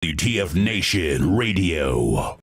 WTF Nation Radio.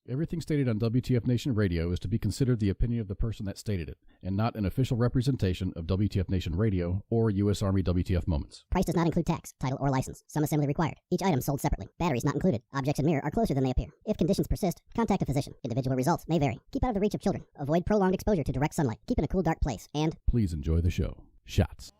Everything stated on WTF Nation Radio is to be considered the opinion of the person that stated it, and not an official representation of WTF Nation Radio or U.S. Army WTF Moments. Price does not include tax, title, or license. Some assembly required. Each item sold separately. Batteries not included. Objects in mirror are closer than they appear. If conditions persist, contact a physician. Individual results may vary. Keep out of the reach of children. Avoid prolonged exposure to direct sunlight. Keep in a cool, dark place. And please enjoy the show. Shots.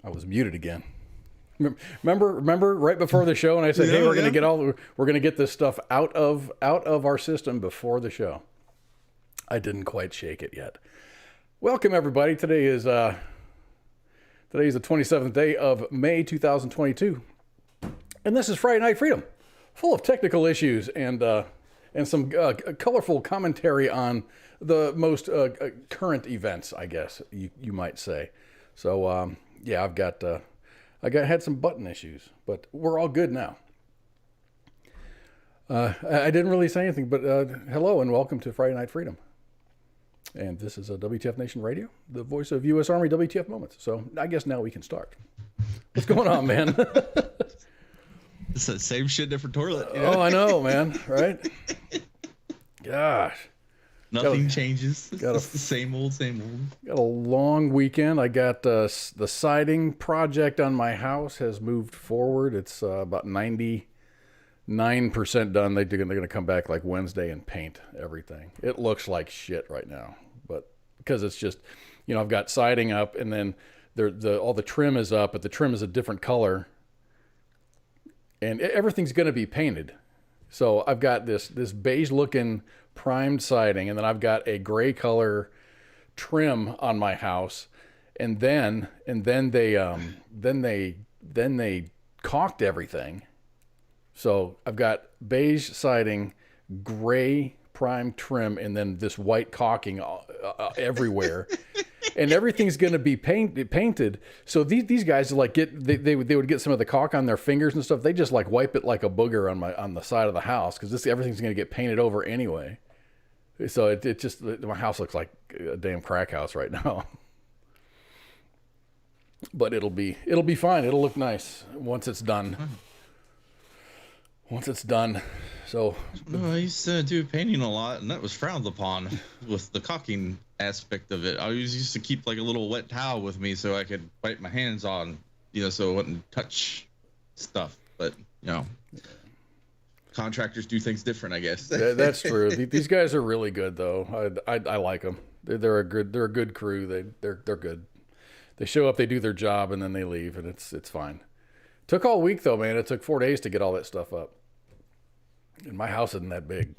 I was muted again. Remember right before the show, and I said, "Hey, we're going to get this stuff out of our system before the show." I didn't quite shake it yet. Welcome everybody. Today is the 27th day of May 2022, and this is Friday Night Freedom, full of technical issues and some colorful commentary on the most current events, I guess you might say. So. Yeah, I had some button issues, but we're all good now. I didn't really say anything, but hello and welcome to Friday Night Freedom. And this is WTF Nation Radio, the voice of U.S. Army WTF Moments. So I guess now we can start. What's going on, man? It's the same shit, different toilet. You know? Oh, I know, man. Right? Gosh. Nothing changes. It's the same old, same old. Got a long weekend. I got the siding project on my house has moved forward. It's about 90 9% done. They're going to come back like Wednesday and paint everything. It looks like shit right now, but because it's just, I've got siding up, and then all the trim is up, but the trim is a different color, and everything's going to be painted. So I've got this beige looking primed siding, and then I've got a gray color trim on my house, and then they caulked everything. So I've got beige siding, gray primed trim, and then this white caulking everywhere. And everything's going to be painted. So these guys like they would get some of the caulk on their fingers and stuff. They just like wipe it like a booger on the side of the house, because everything's going to get painted over anyway. So it just, my house looks like a damn crack house right now. But it'll be fine. It'll look nice once it's done. So I used to do painting a lot, and that was frowned upon with the caulking aspect of it. I used to keep like a little wet towel with me so I could wipe my hands on, so it wouldn't touch stuff. But contractors do things different, I guess. That's true. These guys are really good, though. I like them. They're a good crew. They're good. They show up, they do their job, and then they leave, and it's fine. Took all week though, man. It took 4 days to get all that stuff up. And my house isn't that big.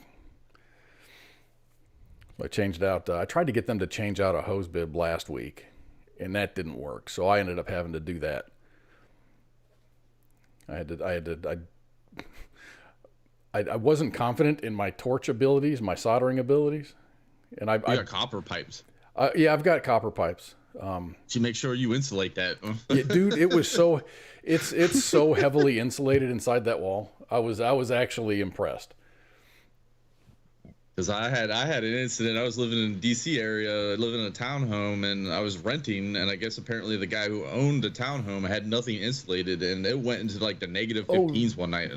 I changed out. I tried to get them to change out a hose bib last week, and that didn't work. So I ended up having to do that. I wasn't confident in my torch abilities, my soldering abilities, and I got copper pipes. Yeah, I've got copper pipes. You make sure you insulate that. Yeah, dude, it was so it's so heavily insulated inside that wall. I was actually impressed. Because I had an incident. I was living in the DC area, living in a townhome, and I was renting, and I guess apparently the guy who owned the townhome had nothing insulated, and it went into like the negative 15s one night.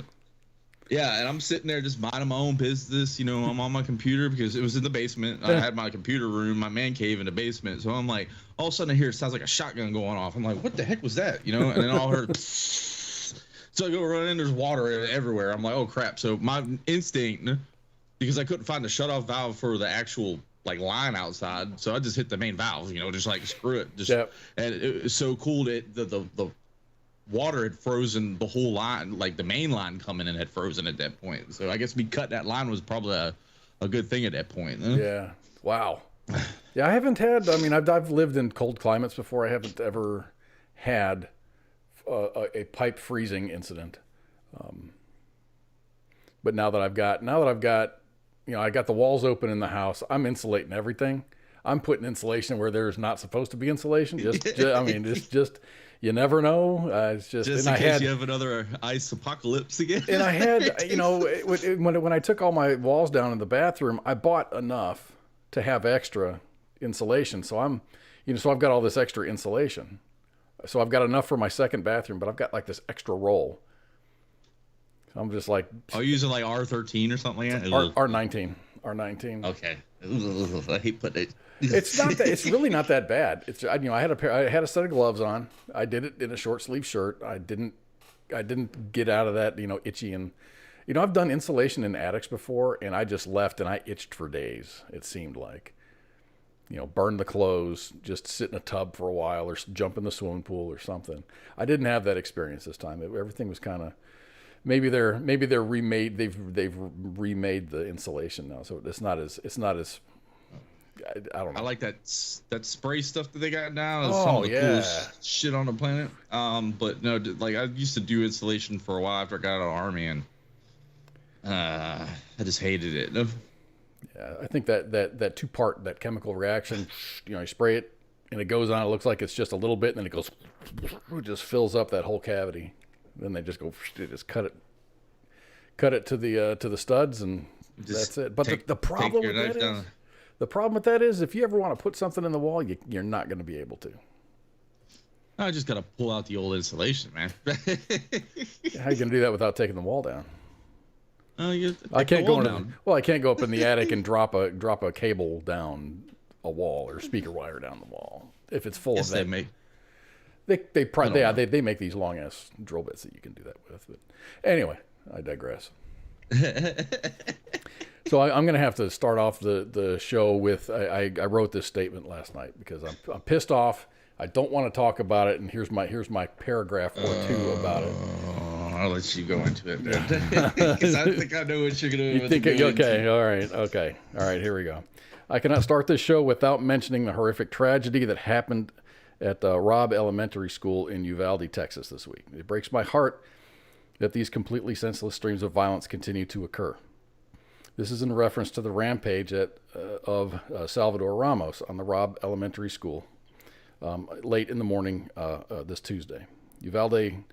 Yeah, and I'm sitting there just minding my own business. I'm on my computer because it was in the basement. I had my computer room, my man cave in the basement. So I'm like, all of a sudden I hear it sounds like a shotgun going off. I'm like, what the heck was that? And then all I heard. So I go running, there's water everywhere. I'm like, oh crap. So my instinct, because I couldn't find the shutoff valve for the actual like line outside, so I just hit the main valve. Just like screw it. And it was so cool that the water had frozen the whole line, like the main line coming in had frozen at that point. So I guess me cutting that line was probably a good thing at that point. Huh? Yeah. Wow. Yeah, I haven't had. I mean, I've lived in cold climates before. I haven't ever had a pipe freezing incident. But now that I've got, I got the walls open in the house. I'm insulating everything. I'm putting insulation where there's not supposed to be insulation. Just you never know. It's just in case you have another ice apocalypse again. And I had, when I took all my walls down in the bathroom, I bought enough to have extra insulation. So so I've got all this extra insulation. So I've got enough for my second bathroom, but I've got like this extra roll. So I'm just like, are you using like R13 or something like that? R19. Okay. I hate putting it. It's not that. It's really not that bad. It's I had a set of gloves on. I did it in a short sleeve shirt. I didn't get out of that itchy, and I've done insulation in attics before, and I just left and I itched for days. It seemed like burn the clothes, just sit in a tub for a while, or jump in the swimming pool or something. I didn't have that experience this time. Everything was kind of maybe they're remade. They've remade the insulation now, so it's not as I don't know. I like that spray stuff that they got now. It's some of the coolest shit on the planet. But no, like I used to do insulation for a while after I got out of the army, and I just hated it. Yeah, I think that two-part, that chemical reaction, you spray it and it goes on. It looks like it's just a little bit, and then it just fills up that whole cavity. Then they just cut it to the studs, and that's it. But the problem with that is. The problem with that is if you ever want to put something in the wall, you're not going to be able to. I just got to pull out the old insulation, man. How are you going to do that without taking the wall down? I can't go down. I can't go up in the attic and drop a cable down a wall or speaker wire down the wall if it's full of that. They make these long ass drill bits that you can do that with. But anyway, I digress. So I'm going to have to start off the show with, I wrote this statement last night because I'm pissed off. I don't want to talk about it, and here's my paragraph or two about it. I'll let you go into it, because I think I know what you're going to. You think okay? All right. Here we go. I cannot start this show without mentioning the horrific tragedy that happened at Robb Elementary School in Uvalde, Texas this week. It breaks my heart that these completely senseless streams of violence continue to occur. This is in reference to the rampage of Salvador Ramos on the Robb Elementary School late in the morning this Tuesday. Uvalde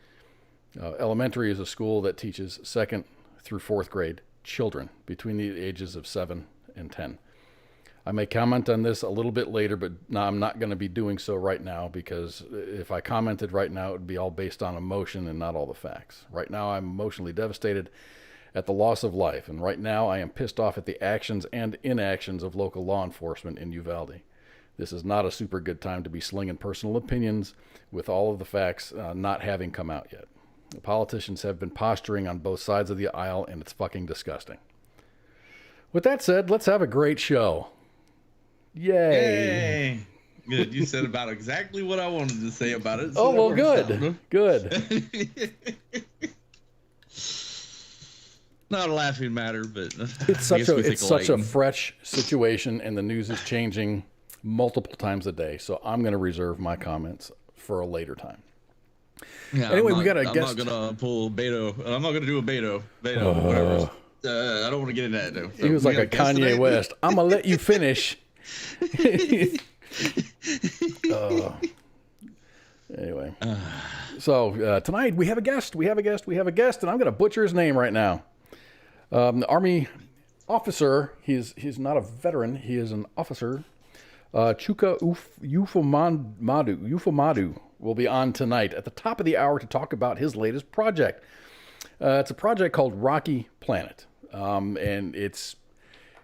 Elementary is a school that teaches 2nd through 4th grade children between the ages of 7 and 10. I may comment on this a little bit later, but I'm not going to be doing so right now, because if I commented right now, it would be all based on emotion and not all the facts. Right now, I'm emotionally devastated at the loss of life, and right now I am pissed off at the actions and inactions of local law enforcement in Uvalde. This is not a super good time to be slinging personal opinions with all of the facts not having come out yet. The politicians have been posturing on both sides of the aisle, and it's fucking disgusting. With that said, let's have a great show. Yay. Good. You said about exactly what I wanted to say about it. So well, good. Good. Not a laughing matter, but it's such a fresh situation, and the news is changing multiple times a day. So I'm going to reserve my comments for a later time. Yeah, anyway, we got a guest. I'm not going to pull Beto. I'm not going to do a Beto. Whatever. I don't want to get into that, though. So he was like a Kanye today. West. I'm going to let you finish. Anyway, so tonight we have a guest, and I'm going to butcher his name right now. Army officer, he's not a veteran, he is an officer. Chuka Ufomadu will be on tonight at the top of the hour to talk about his latest project. It's a project called Rocky Planet, and it's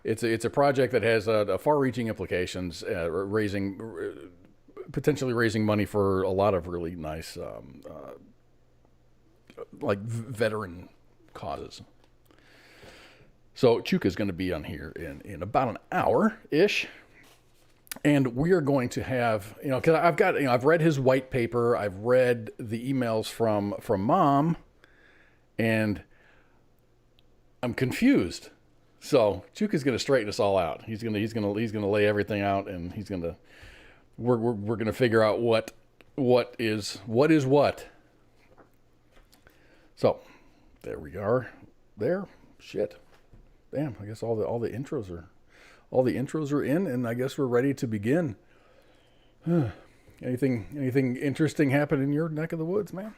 a project that has far-reaching implications, potentially raising money for a lot of really nice, like veteran causes. So Chuka is going to be on here in about an hour-ish, and we are going to have, because I've read his white paper, I've read the emails from Mom, and I'm confused. So Chuka's going to straighten us all out. He's going to lay everything out, and we're going to figure out what is what. So there we are. There. Shit. Damn. I guess all the intros are in, and I guess we're ready to begin. Anything interesting happen in your neck of the woods, man?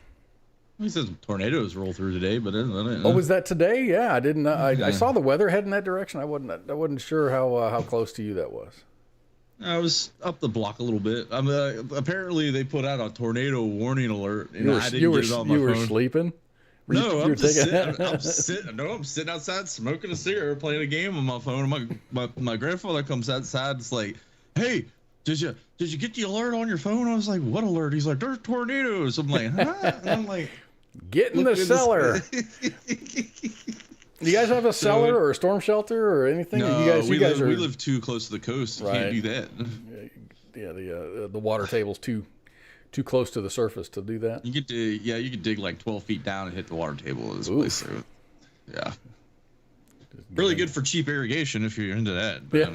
He says tornadoes roll through today, but oh, was that today? Yeah, I didn't. I saw the weather heading that direction. I wasn't sure how close to you that was. I was up the block a little bit. Apparently they put out a tornado warning alert, and I didn't get it on my phone. You were sleeping? No, I'm sitting outside smoking a cigarette, playing a game on my phone. My grandfather comes outside. It's like, hey, did you get the alert on your phone? I was like, what alert? He's like, there's tornadoes. I'm like, huh? And I'm like, get in the cellar. Do you guys have a cellar or a storm shelter or anything? No, we live too close to the coast. You can't do that. Yeah, the water table's too close to the surface to do that. You could dig like 12 feet down and hit the water table of this place. So, yeah. Really good for cheap irrigation if you're into that. But,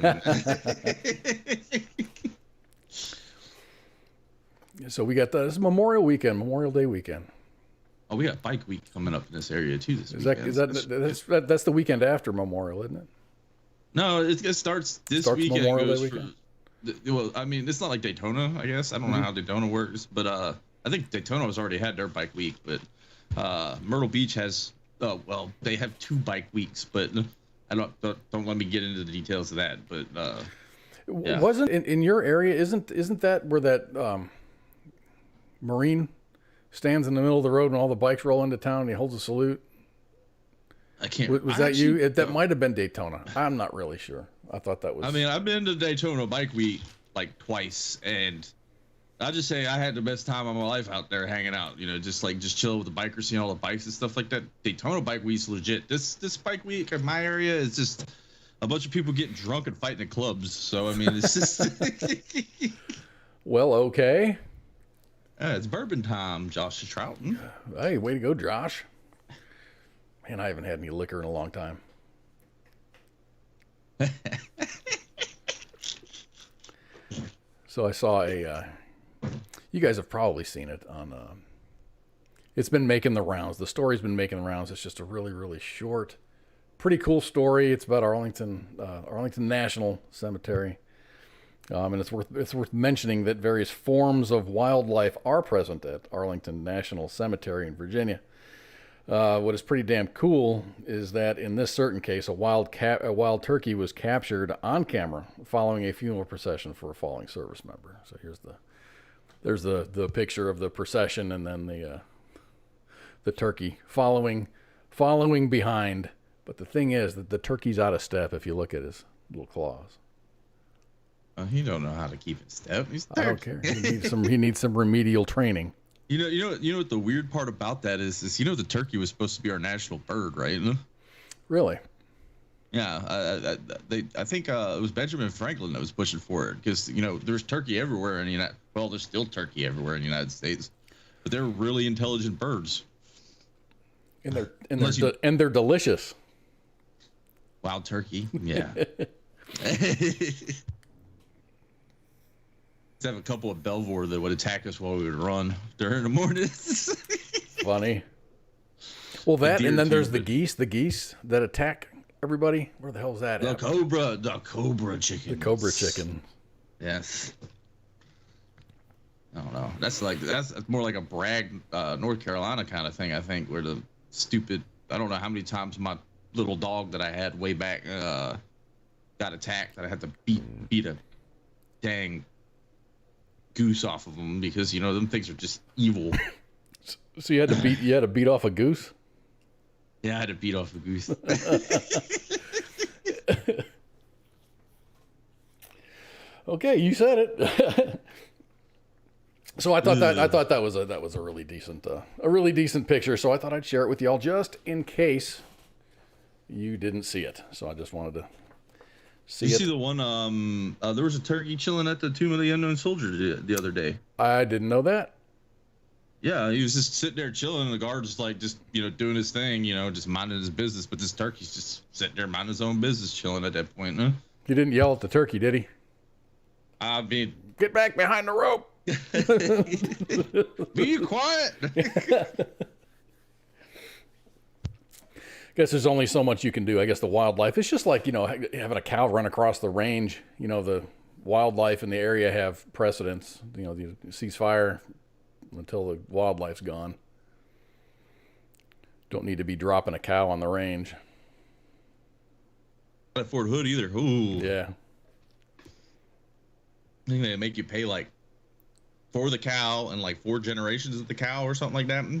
so we got this is Memorial Day weekend. Oh, we got Bike Week coming up in this area too this weekend. That's the weekend after Memorial, isn't it? No, it starts this weekend. Memorial Day weekend. Well, I mean, it's not like Daytona, I guess. I don't know how Daytona works, but I think Daytona has already had their Bike Week, but Myrtle Beach has. They have 2 bike weeks, but I don't let me get into the details of that. But yeah. Wasn't in your area? Isn't that where that Marine stands in the middle of the road and all the bikes roll into town and he holds a salute? I can't. Was that you? That might have been Daytona. I'm not really sure. I thought that was. I mean, I've been to Daytona Bike Week like twice, and I'll just say I had the best time of my life out there hanging out. Just chill with the bikers, seeing all the bikes and stuff like that. Daytona Bike Week's legit. This bike week in my area is just a bunch of people getting drunk and fighting in clubs. So I mean, it's just. Well, okay. It's bourbon time, Josh Trouton. Hey, way to go, Josh. Man, I haven't had any liquor in a long time. So I saw you guys have probably seen it on, it's been making the rounds. The story's been making the rounds. It's just a really, really short, pretty cool story. It's about Arlington National Cemetery. And it's worth mentioning that various forms of wildlife are present at Arlington National Cemetery in Virginia. What is pretty damn cool is that in this certain case, a wild turkey was captured on camera following a funeral procession for a falling service member. So there's the picture of the procession, and then the turkey following behind. But the thing is that the turkey's out of step if you look at his little claws. He don't know how to keep in step. He's I don't care. He needs some remedial training. You know what the weird part about that is the turkey was supposed to be our national bird, right? Really? Yeah, I think it was Benjamin Franklin that was pushing for it because there's turkey everywhere in the United. Well, there's still turkey everywhere in the United States, but they're really intelligent birds. And they're delicious. Wild turkey, yeah. Have a couple of Belvoir that would attack us while we would run during the mornings. Funny. Well, that and then there's the geese that attack everybody. Where the hell is that? The cobra chicken. The cobra chicken. Yes. I don't know. That's more like a Bragg, North Carolina kind of thing. I think where the stupid. I don't know how many times my little dog that I had way back got attacked. That I had to beat a dang goose off of them because them things are just evil. So you had to beat off a goose? Yeah, I had to beat off a goose. Okay, you said it. So I thought that was a really decent picture. So I thought I'd share it with y'all just in case you didn't see it. So I just wanted to see the one? There was a turkey chilling at the Tomb of the Unknown Soldier the other day. I didn't know that. Yeah, he was just sitting there chilling, and the guard was doing his thing, just minding his business. But this turkey's just sitting there minding his own business, chilling at that point. Huh? He didn't yell at the turkey, did he? I mean, get back behind the rope. Be quiet. Guess there's only so much you can do. I guess the wildlife, it's just like, having a cow run across the range. The wildlife in the area have precedence. The ceasefire until the wildlife's gone. Don't need to be dropping a cow on the range. Not at Fort Hood either. Ooh. Yeah. I think they make you pay for the cow and 4 generations of the cow or something like that. Is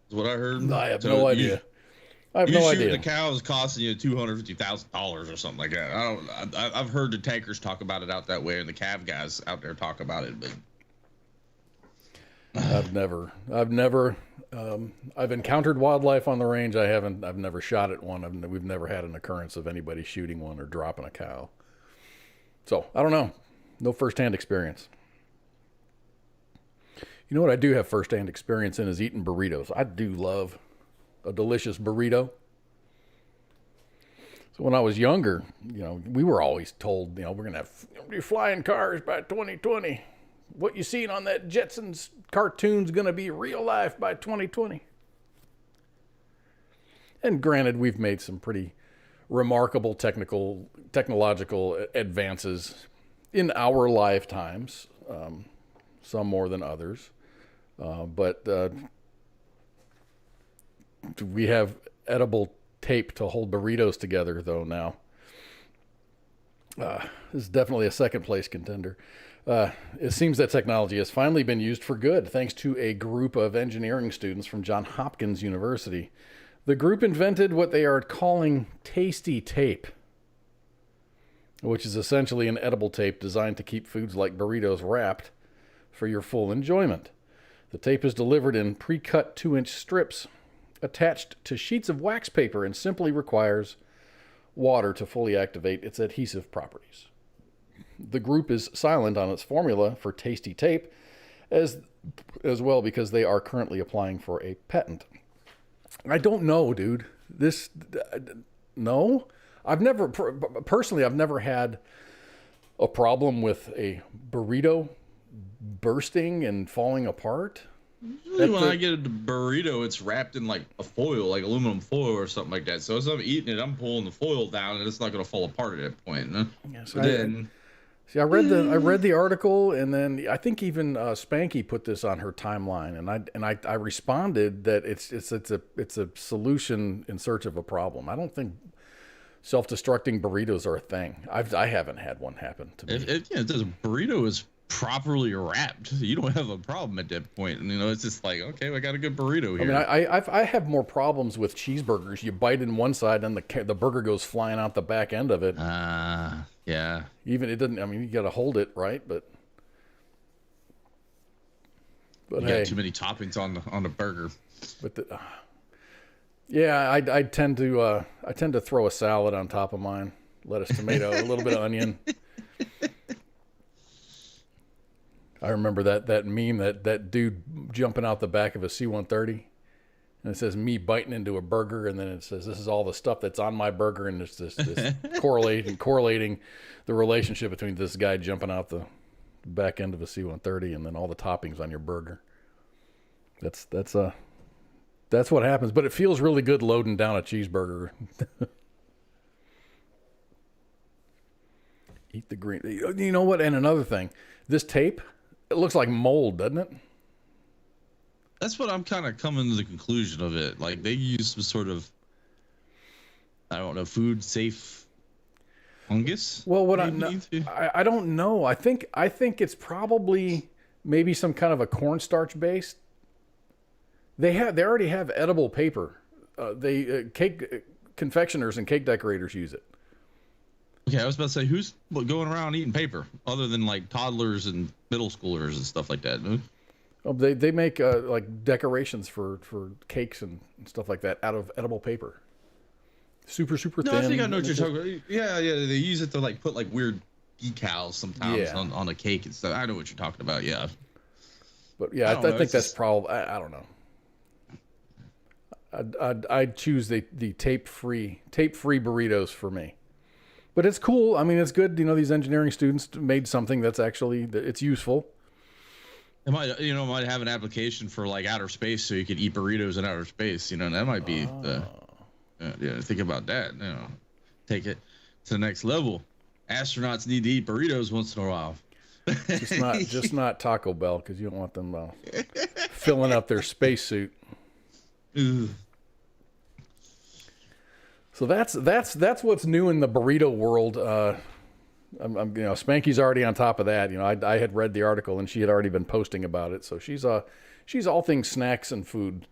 what I heard. I have no idea. The cow is costing you $250,000 or something like that. I've heard the tankers talk about it out that way, and the cav guys out there talk about it, but I've encountered wildlife on the range. I've never shot at one. We've never had an occurrence of anybody shooting one or dropping a cow. So I don't know. No firsthand experience. You know what I do have firsthand experience in is eating burritos. I do love a delicious burrito. So when I was younger, we were always told, we're going to be flying cars by 2020. What you seen on that Jetsons cartoon's going to be real life by 2020. And granted, we've made some pretty remarkable technological advances in our lifetimes, some more than others. But we have edible tape to hold burritos together, though, now. This is definitely a second place contender. It seems that technology has finally been used for good, thanks to a group of engineering students from Johns Hopkins University. The group invented what they are calling tasty tape. which is essentially an edible tape designed to keep foods like burritos wrapped for your full enjoyment. The tape is delivered in pre-cut 2-inch strips attached to sheets of wax paper and simply requires water to fully activate its adhesive properties. The group is silent on its formula for tasty tape as well because they are currently applying for a patent. I don't know, dude. No. I've never had a problem with a burrito bursting and falling apart. Usually when I get a burrito, it's wrapped in like a foil, like aluminum foil or something like that. So as I'm eating it, I'm pulling the foil down, and it's not going to fall apart at that point. Huh? Yes, I read the article, and then I think even Spanky put this on her timeline, and I responded that it's a solution in search of a problem. I don't think self-destructing burritos are a thing. I haven't had one happen to me. If the burrito is properly wrapped, you don't have a problem at that point. And it's just like, okay, I got a good burrito here. I mean, I have more problems with cheeseburgers. You bite in one side, and the burger goes flying out the back end of it. Yeah. Even it doesn't. I mean, you got to hold it right, but you got too many toppings on the burger. But I tend to throw a salad on top of mine, lettuce, tomato, a little bit of onion. I remember that meme, that dude jumping out the back of a C-130, and it says me biting into a burger, and then it says this is all the stuff that's on my burger, and it's this correlating the relationship between this guy jumping out the back end of a C-130 and then all the toppings on your burger. That's what happens, but it feels really good loading down a cheeseburger. Eat the green. You know what? And another thing, this tape, it looks like mold, doesn't it? That's what I'm kind of coming to the conclusion of it. Like they use some sort of, I don't know, food safe fungus. Well, I don't know. I think it's probably maybe some kind of a cornstarch based. They already have edible paper. Cake confectioners and cake decorators use it. Okay, I was about to say, who's going around eating paper other than like toddlers and middle schoolers and stuff like that? Oh, they make like decorations for cakes and stuff like that out of edible paper. Super thin. No, I think I know what you're talking about. Yeah. They use it to like put like weird decals sometimes on a cake and stuff. I know what you're talking about. Yeah. But yeah, I think that's probably. I don't know. I'd choose the tape-free burritos for me. But it's cool. I mean, it's good. These engineering students made something that's actually it's useful. It might have an application for like outer space, so you could eat burritos in outer space. That might be think about that. Take it to the next level. Astronauts need to eat burritos once in a while. just not Taco Bell, because you don't want them filling up their spacesuit. So that's what's new in the burrito world. Spanky's already on top of that. I had read the article, and she had already been posting about it. So she's all things snacks and food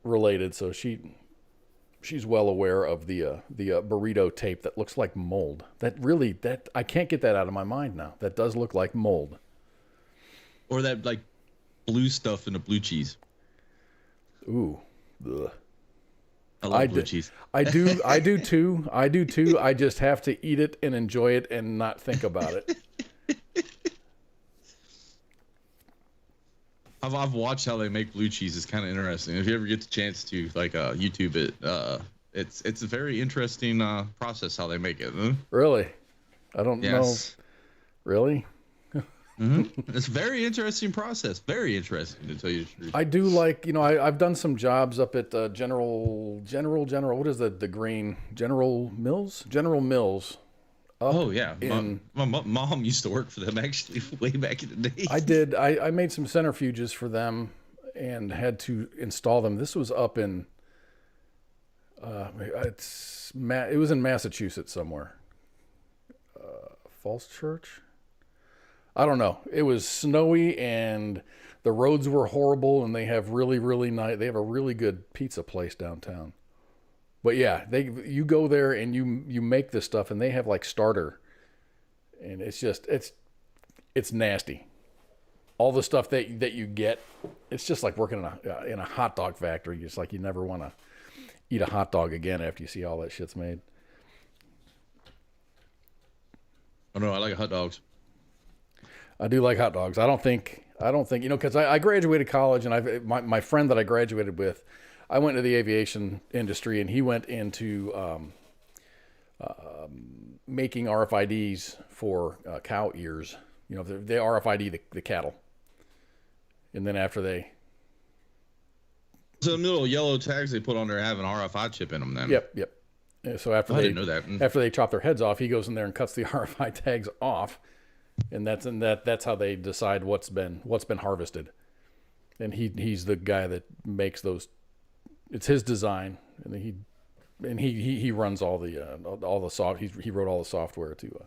related. So she's well aware of the burrito tape that looks like mold. That I can't get that out of my mind now. That does look like mold. Or that like blue stuff in the blue cheese. Ooh. Ugh. I love blue cheese. I do too. I just have to eat it and enjoy it and not think about it. I've watched how they make blue cheese. It's kind of interesting. If you ever get the chance to YouTube it, it's a very interesting process how they make it. Huh? Really? I don't know. Really? Mm-hmm. It's a very interesting process. Very interesting, to tell you the truth. I do like, I've done some jobs up at General. What is the grain? General Mills. Oh yeah, my mom used to work for them actually way back in the day. I did. I made some centrifuges for them and had to install them. This was up in. It was in Massachusetts somewhere. Falls Church. I don't know. It was snowy and the roads were horrible, and they have really, really nice. They have a really good pizza place downtown. But yeah, you go there and you make this stuff, and they have like starter, and it's just it's nasty. All the stuff that you get, it's just like working in a hot dog factory. It's like you never want to eat a hot dog again after you see all that shit's made. Oh no, I like hot dogs. I do like hot dogs. I don't think because I graduated college, and my friend that I graduated with, I went to the aviation industry, and he went into making RFIDs for cow ears. You know, they RFID the cattle, and then after they. So the little yellow tags they put on there have an RFI chip in them then? Yep. So after I they didn't know that. After they chop their heads off, he goes in there and cuts the RFI tags off, and that's how they decide what's been harvested. And he's the guy that makes those. It's his design, and he runs all the soft. He wrote all the software to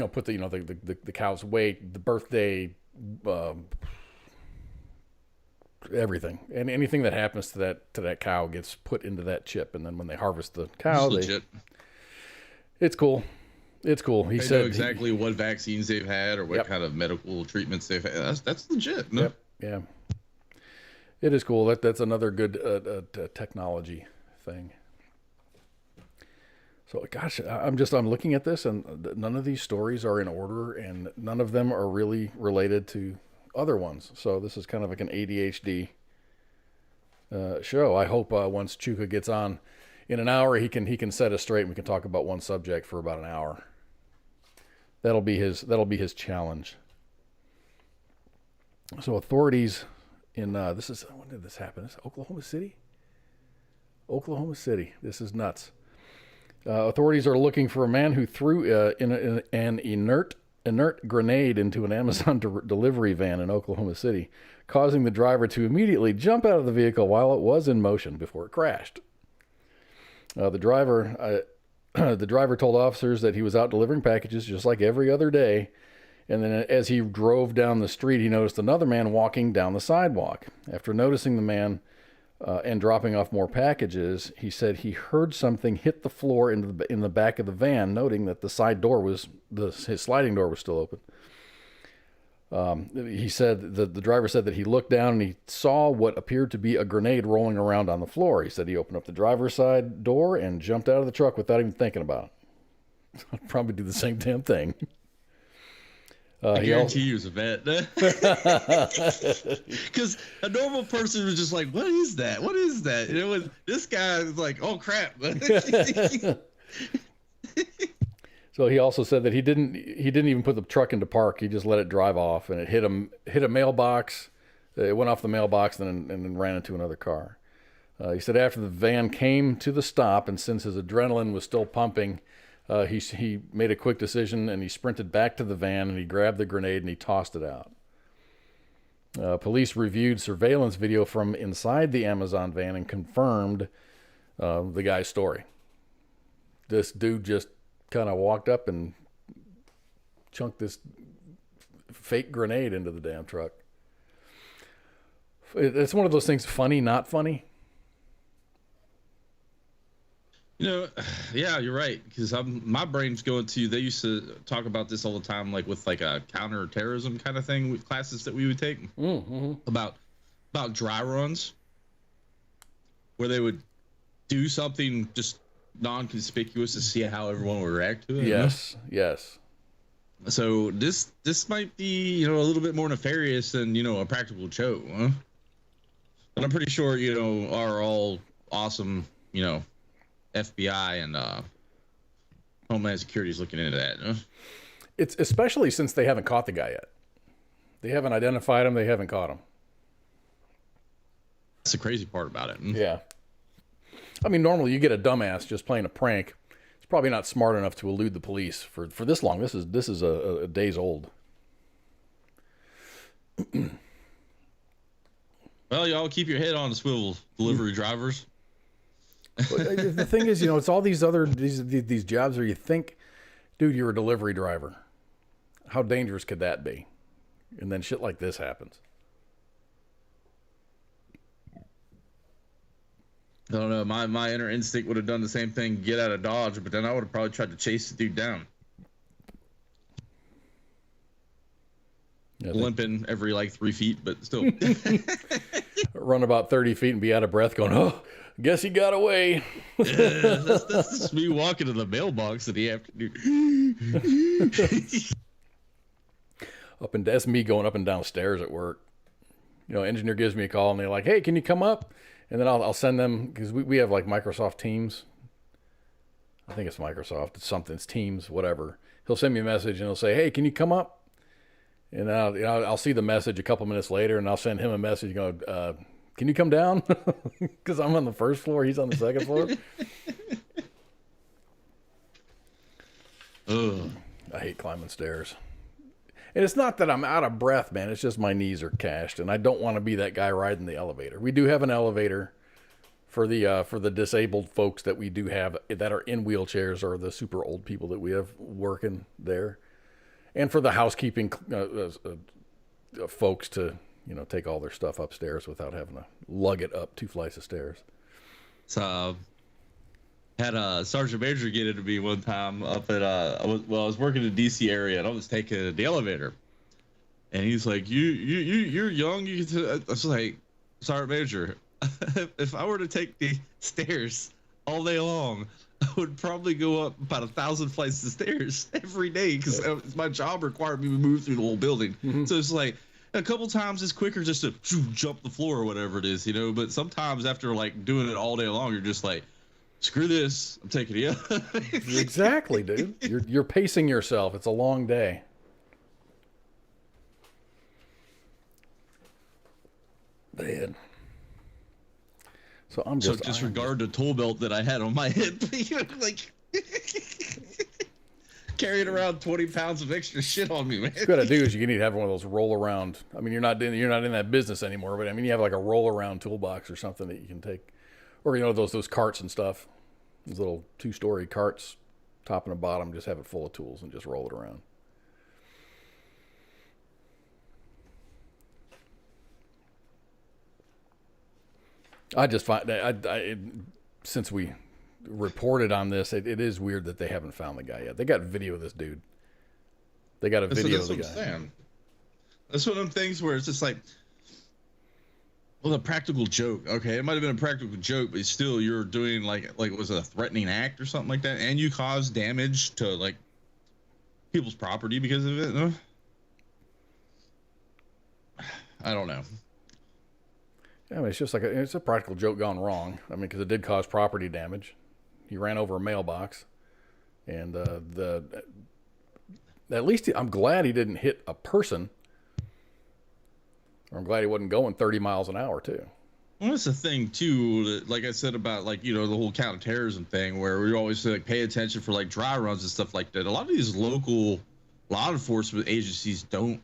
put the cow's weight, the birthday, everything, and anything that happens to that cow gets put into that chip, and then when they harvest the cow, it's cool. It's cool. He said know exactly what vaccines they've had or what kind of medical treatments they've had. That's legit. No? Yep. Yeah. It is cool. That's another good technology thing. So, gosh, I'm looking at this, and none of these stories are in order, and none of them are really related to other ones. So this is kind of like an ADHD show. I hope once Chuka gets on in an hour, he can set us straight, and we can talk about one subject for about an hour. That'll be his challenge. So authorities in when did this happen? This is Oklahoma City. Oklahoma City. This is nuts. Authorities are looking for a man who threw in an inert grenade into an Amazon delivery van in Oklahoma City, causing the driver to immediately jump out of the vehicle while it was in motion before it crashed. The driver told officers that he was out delivering packages just like every other day, and then as he drove down the street, he noticed another man walking down the sidewalk. After noticing the man and dropping off more packages, he said he heard something hit the floor in the back of the van, noting that his sliding door was still open. He said the driver said that he looked down and he saw what appeared to be a grenade rolling around on the floor. He said he opened up the driver's side door and jumped out of the truck without even thinking about it. I'd probably do the same damn thing. I guarantee you was a vet. Because a normal person was just like, what is that? What is that? And it was, this guy was like, oh, crap. So he also said that he didn't even put the truck into park. He just let it drive off, and it hit a mailbox. It went off the mailbox and then ran into another car. He said after the van came to the stop, and since his adrenaline was still pumping, he made a quick decision, and he sprinted back to the van, and he grabbed the grenade and he tossed it out. Police reviewed surveillance video from inside the Amazon van and confirmed the guy's story. This dude just kind of walked up and chunked this fake grenade into the damn truck. It's one of those things, funny, not funny. Yeah, you're right. Because my brain's going to, they used to talk about this all the time, like with like a counterterrorism kind of thing with classes that we would take about dry runs, where they would do something just non-conspicuous to see how everyone would react to it. Yes. So this might be, a little bit more nefarious than, a practical joke, huh? But I'm pretty sure, our all awesome, FBI and Homeland Security is looking into that. Huh? It's especially since they haven't caught the guy yet. They haven't identified him. They haven't caught him. That's the crazy part about it. Yeah. I mean, normally you get a dumbass just playing a prank. It's probably not smart enough to elude the police for this long. This is a days old. Well, y'all keep your head on the swivel, delivery drivers. The thing is, it's all these other these jobs where you think, dude, you're a delivery driver. How dangerous could that be? And then shit like this happens. don't know. My inner instinct would have done the same thing, get out of Dodge, but then I would have probably tried to chase the dude down. Yeah, limping every like 3 feet, but still. Run about 30 feet and be out of breath going, oh, guess he got away. Yeah, that's just me walking to the mailbox in the afternoon. That's me going up and down stairs at work. You know, engineer gives me a call and they're like, hey, can you come up? And then I'll send them, because we have like Microsoft Teams. I think it's Microsoft. It's something. It's Teams, whatever. He'll send me a message and he'll say, hey, can you come up? And I'll see the message a couple minutes later, and I'll send him a message going, can you come down? Because I'm on the first floor. He's on the second floor. Ugh. I hate climbing stairs. And it's not that I'm out of breath, man. It's just my knees are cashed, and I don't want to be that guy riding the elevator. We do have an elevator for the disabled folks that we do have that are in wheelchairs, or the super old people that we have working there. And for the housekeeping folks to, you know, take all their stuff upstairs without having to lug it up 2 flights of stairs. So, had a sergeant major get into me one time up at I was working in the DC area, and I was taking the elevator, and he's like, you're young. I was like, Sergeant Major, if I were to take the stairs all day long, I would probably go up about 1,000 flights of stairs every day, because my job required me to move through the whole building. Mm-hmm. So it's like a couple times it's quicker just to jump the floor or whatever it is, you know. But sometimes after like doing it all day long, you're just like, screw this, I'm taking it out. Exactly, dude. You're pacing yourself. It's a long day. Man. So I'm just disregard the tool belt that I had on my head, like carrying around 20 pounds of extra shit on me, man. What you gotta do is you need to have one of those roll around. I mean, you're not in that business anymore, but I mean, you have like a roll around toolbox or something that you can take, or you know those carts and stuff, those little 2-story carts, top and a bottom. Just have it full of tools and just roll it around. I just find that since we reported on this, it is weird that they haven't found the guy yet. They got video of this dude. They got a video of the guy. That's one of them things where it's just like, well, a practical joke. Okay, it might have been a practical joke, but still, you're doing like it was a threatening act or something like that, and you caused damage to like people's property because of it. No? I don't know. Yeah, I mean, it's just like it's a practical joke gone wrong. I mean, because it did cause property damage. He ran over a mailbox, and at least I'm glad he didn't hit a person. Or I'm glad he wasn't going 30 miles an hour too. Well, that's the thing too. That, like I said about like, you know, the whole counterterrorism thing, where we always like pay attention for like dry runs and stuff like that. A lot of these local law enforcement agencies don't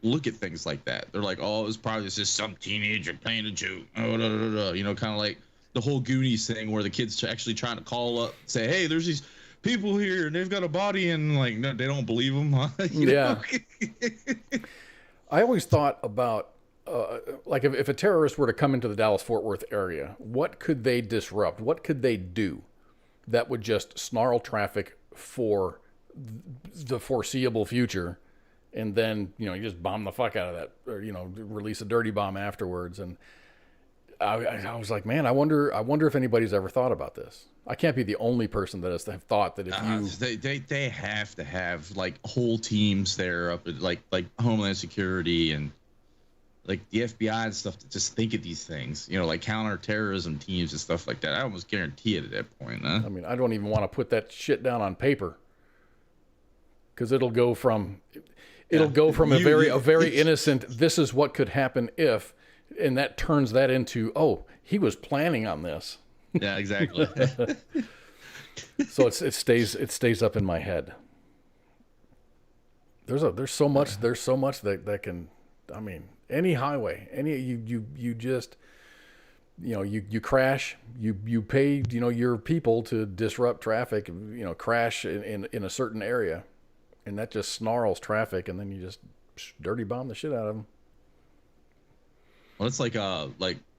look at things like that. They're like, oh, it's probably just some teenager playing a joke. Oh, da, da, da, da. You know, kind of like the whole Goonies thing where the kid's actually trying to call up, say, hey, there's these people here and they've got a body, and like, no, they don't believe them. Huh? Yeah. I always thought about like if a terrorist were to come into the Dallas-Fort Worth area, what could they disrupt? What could they do that would just snarl traffic for the foreseeable future? And then, you know, you just bomb the fuck out of that, or, you know, release a dirty bomb afterwards. And I was like, man, I wonder if anybody's ever thought about this. I can't be the only person that has thought that if you... They have to have, like, whole teams there up at, like Homeland Security and, like, the FBI and stuff to just think of these things. You know, like counterterrorism teams and stuff like that. I almost guarantee it at that point, huh? I mean, I don't even want to put that shit down on paper. Because it'll go from a very innocent, this is what could happen if, and that turns that into, oh, he was planning on this. Yeah, exactly. So it stays up in my head. There's so much that can, I mean, any highway, you just, you know, you crash, you pay, you know, your people to disrupt traffic, you know, crash in a certain area. And that just snarls traffic, and then you just dirty bomb the shit out of them. Well, it's like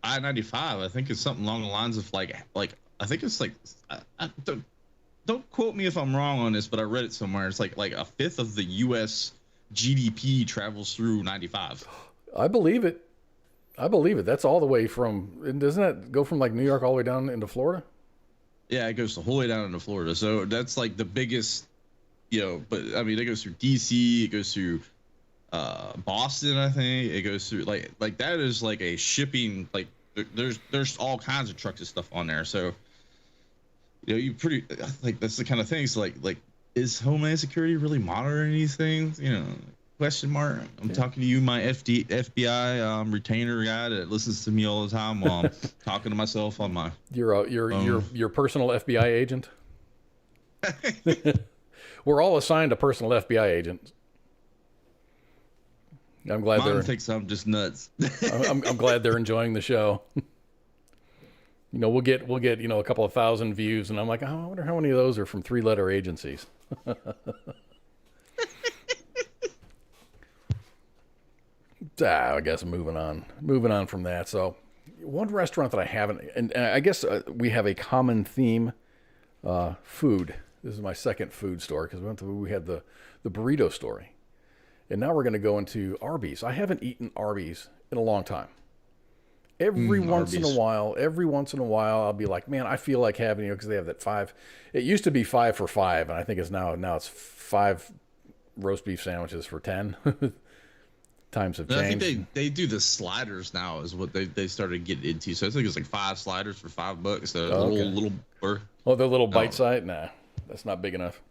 I-95. I think it's something along the lines of like I think it's like don't quote me if I'm wrong on this, but I read it somewhere. It's like a fifth of the U.S. GDP travels through 95. I believe it. That's all the way from, doesn't that go from like New York all the way down into Florida? Yeah, it goes the whole way down into Florida. So that's like the biggest, but I mean, it goes through DC, it goes through Boston, I think. It goes through like that is like a shipping, like there's all kinds of trucks and stuff on there. So, you pretty, like, that's the kind of things like is Homeland Security really monitoring these things? Question mark. I'm talking to you, my FBI retainer guy that listens to me all the time while I'm talking to myself on my. Your personal FBI agent. We're all assigned a personal FBI agent. I'm glad Mom thinks I'm just nuts. I'm glad they're enjoying the show. We'll get a couple of thousand views, and I'm like, I wonder how many of those are from 3-letter agencies. I guess moving on from that. So one restaurant that I haven't, and I guess we have a common theme, food. This is my second food store because we had the burrito story. And now we're going to go into Arby's. I haven't eaten Arby's in a long time. Every once in a while, I'll be like, man, I feel like having, because they have that 5. It used to be 5 for $5, and I think it's now it's 5 roast beef sandwiches for 10. Times have changed. I think they do the sliders now is what they started getting into. So I think it's like 5 sliders for $5. So little. Oh, the little bite side? Nah, that's not big enough.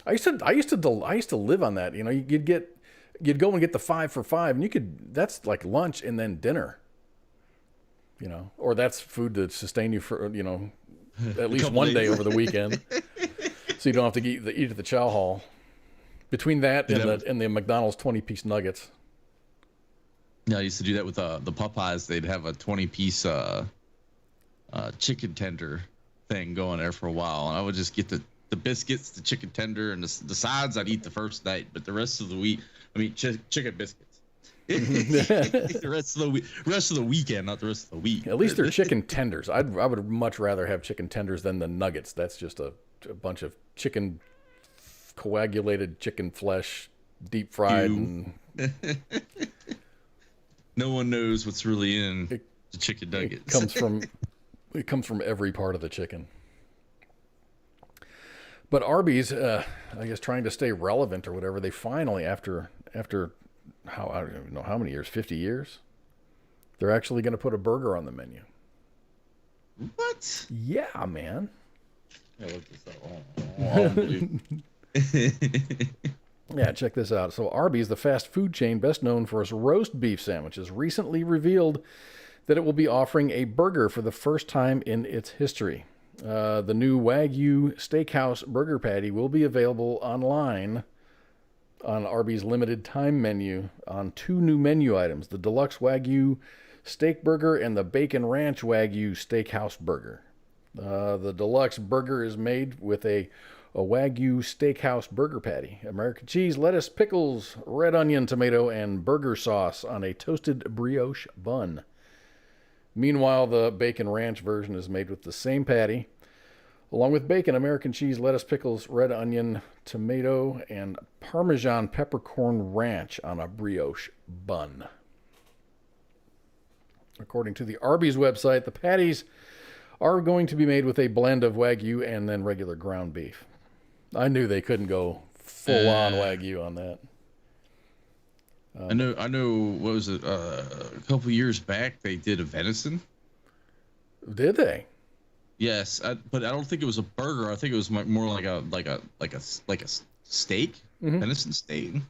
I used to live on that. You'd go and get the 5 for $5, and that's like lunch and then dinner. Or that's food to sustain you for at least one day over the weekend, so you don't have to eat at the chow hall. Between that and the McDonald's 20-piece nuggets. Yeah, I used to do that with the Popeyes. They'd have a 20-piece chicken tender thing going there for a while, and I would just get the biscuits, the chicken tender, and the sides I'd eat the first night, but the rest of the week, chicken biscuits. The rest of the weekend, not the rest of the week. At least they're chicken tenders. I would much rather have chicken tenders than the nuggets. That's just a bunch of chicken, coagulated chicken flesh, deep fried. And no one knows what's really in the chicken nuggets. It comes from every part of the chicken. But Arby's, I guess, trying to stay relevant or whatever, they finally, after I don't even know how many years, 50 years, they're actually going to put a burger on the menu. What? Yeah, man. Yeah, look this up. Yeah, check this out. So Arby's, the fast food chain best known for its roast beef sandwiches, recently revealed that it will be offering a burger for the first time in its history. The new Wagyu Steakhouse burger patty will be available online on Arby's limited time menu on 2 new menu items, the Deluxe Wagyu Steak Burger and the Bacon Ranch Wagyu Steakhouse Burger. The Deluxe Burger is made with a Wagyu Steakhouse burger patty, American cheese, lettuce, pickles, red onion, tomato, and burger sauce on a toasted brioche bun. Meanwhile, the Bacon Ranch version is made with the same patty, along with bacon, American cheese, lettuce, pickles, red onion, tomato, and Parmesan peppercorn ranch on a brioche bun. According to the Arby's website, the patties are going to be made with a blend of Wagyu and then regular ground beef. I knew they couldn't go full-on Wagyu on that. I know. What was it? A couple years back, they did a venison. Did they? Yes, but I don't think it was a burger. I think it was more like a steak, venison steak, and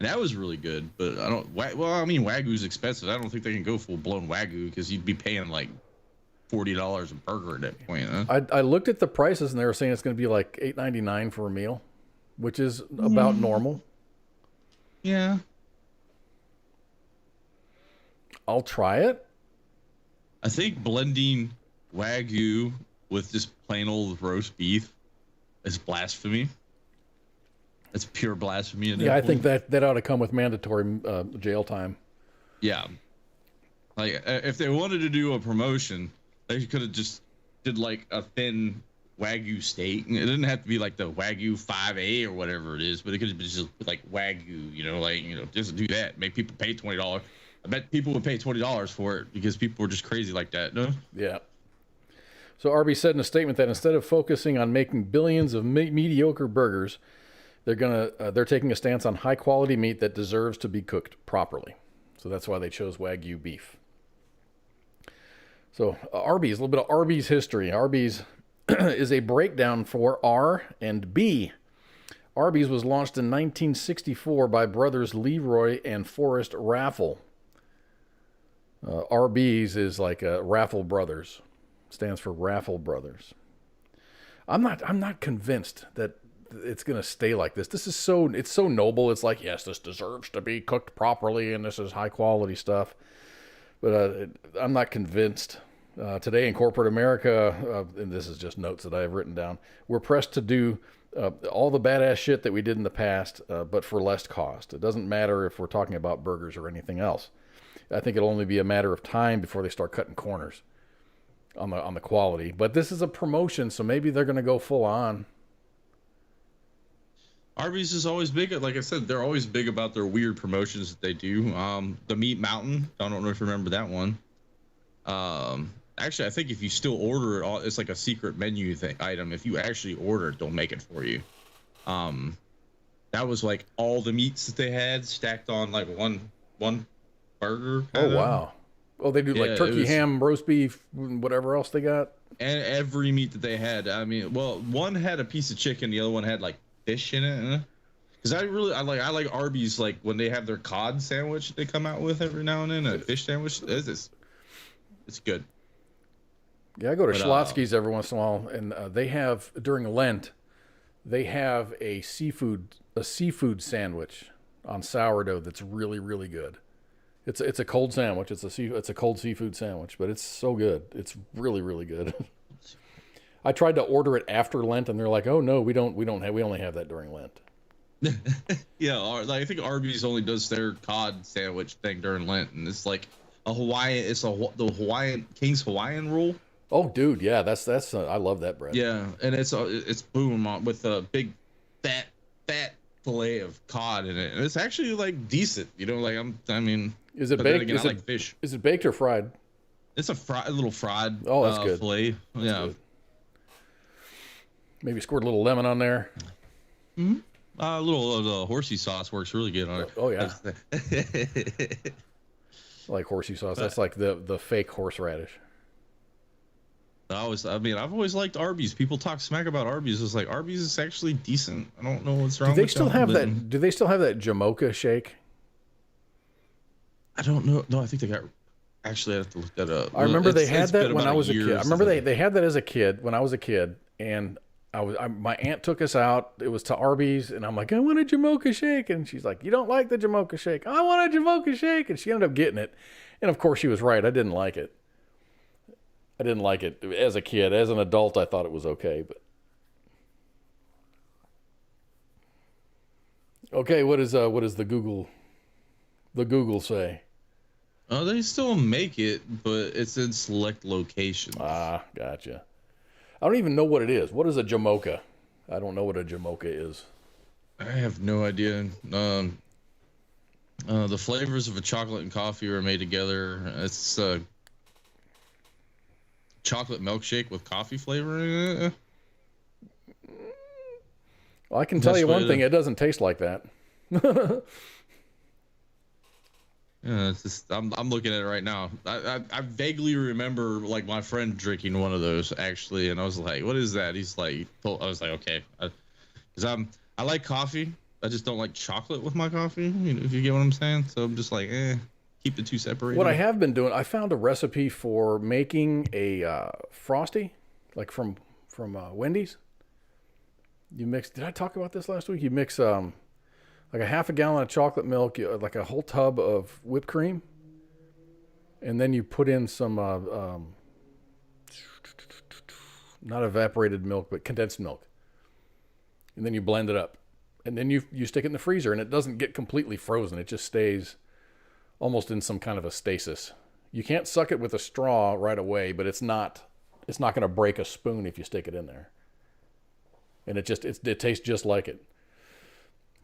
that was really good. But I don't. Well, I mean, Wagyu's expensive. I don't think they can go full blown Wagyu because you'd be paying like $40 a burger at that point. Huh? I looked at the prices and they were saying it's going to be like $8.99 for a meal, which is about normal. Yeah. I'll try it. I think blending Wagyu with just plain old roast beef is blasphemy. It's pure blasphemy. Yeah, I think that ought to come with mandatory jail time. Yeah. Like, if they wanted to do a promotion, they could have just did like a thin Wagyu steak. It didn't have to be like the Wagyu 5A or whatever it is, but it could have been just like Wagyu, just do that. Make people pay $20. I bet people would pay $20 for it because people were just crazy like that. No? Yeah. So Arby's said in a statement that instead of focusing on making billions of mediocre burgers, they're taking a stance on high quality meat that deserves to be cooked properly. So that's why they chose Wagyu beef. So Arby's, a little bit of Arby's history. Arby's is a breakdown for R and B. Arby's was launched in 1964 by brothers Leroy and Forrest Raffle. Arby's is like Raffle Brothers, stands for Raffle Brothers. I'm not convinced that it's going to stay like this. It's so noble. It's like, yes, this deserves to be cooked properly, and this is high quality stuff. But I'm not convinced. Today in corporate America, and this is just notes that I have written down, we're pressed to do all the badass shit that we did in the past, but for less cost. It doesn't matter if we're talking about burgers or anything else. I think it'll only be a matter of time before they start cutting corners on the quality. But this is a promotion, so maybe they're going to go full on. Arby's is always big. Like I said, they're always big about their weird promotions that they do. The Meat Mountain, I don't know if you remember that one. Actually, I think if you still order it, it's like a secret menu item. If you actually order it, they'll make it for you. That was like all the meats that they had stacked on like one burger. Oh, wow. Oh, they do like turkey, ham, roast beef, whatever else they got? And every meat that they had. I mean, well, one had a piece of chicken. The other one had like fish in it. Because I like Arby's, like when they have their cod sandwich they come out with every now and then, a fish sandwich. It's good. Yeah, I go to Schlotsky's every once in a while, and they have, during Lent, they have a seafood sandwich on sourdough that's really, really good. It's a cold sandwich. It's a cold seafood sandwich, but it's so good. It's really, really good. I tried to order it after Lent, and they're like, "Oh no, we only have that during Lent." Yeah, I think Arby's only does their cod sandwich thing during Lent, and it's like a Hawaiian. It's the Hawaiian King's Hawaiian roll. Oh, dude, yeah, that's I love that bread. Yeah, and it's boom with a big fat fillet of cod in it, and it's actually like decent. Is it baked? I like fish. Is it baked or fried? It's a little fried. Oh, that's good. Fillet. That's yeah. Good. Maybe squirt a little lemon on there. Mm-hmm. A little of the horsey sauce works really good on it. Oh yeah. I like horsey sauce. That's like the fake horseradish. I've always liked Arby's. People talk smack about Arby's. It's like Arby's is actually decent. I don't know what's wrong. Do they still have that Jamocha shake? I don't know. No, I think they got. Actually, I have to look that up. I remember they had that when I was a kid. I remember they had that as a kid when I was a kid, and my aunt took us out. It was to Arby's, and I'm like, I want a Jamocha shake, and she's like, you don't like the Jamocha shake? I want a Jamocha shake, and she ended up getting it, and of course she was right. I didn't like it. As a kid. As an adult, I thought it was okay, but okay. What is the Google say? Oh, they still make it, but it's in select locations. Ah, gotcha. I don't even know what it is. What is a Jamocha? I don't know what a Jamocha is. I have no idea. The flavors of a chocolate and coffee are made together. It's chocolate milkshake with coffee flavor in it. Well, I can tell you one thing. It doesn't taste like that. Yeah, it's just I'm looking at it right now. I vaguely remember like my friend drinking one of those actually, and I was like, "What is that?" He's like, I was like, "Okay," because I like coffee. I just don't like chocolate with my coffee. If you get what I'm saying. So I'm just like, keep the two separated. What I have been doing, I found a recipe for making a Frosty, like from Wendy's. You mix. Did I talk about this last week? You mix like a half a gallon of chocolate milk, like a whole tub of whipped cream, and then you put in some not evaporated milk, but condensed milk, and then you blend it up, and then you stick it in the freezer, and it doesn't get completely frozen. It just stays almost in some kind of a stasis. You can't suck it with a straw right away, but it's not going to break a spoon if you stick it in there. And it tastes just like it.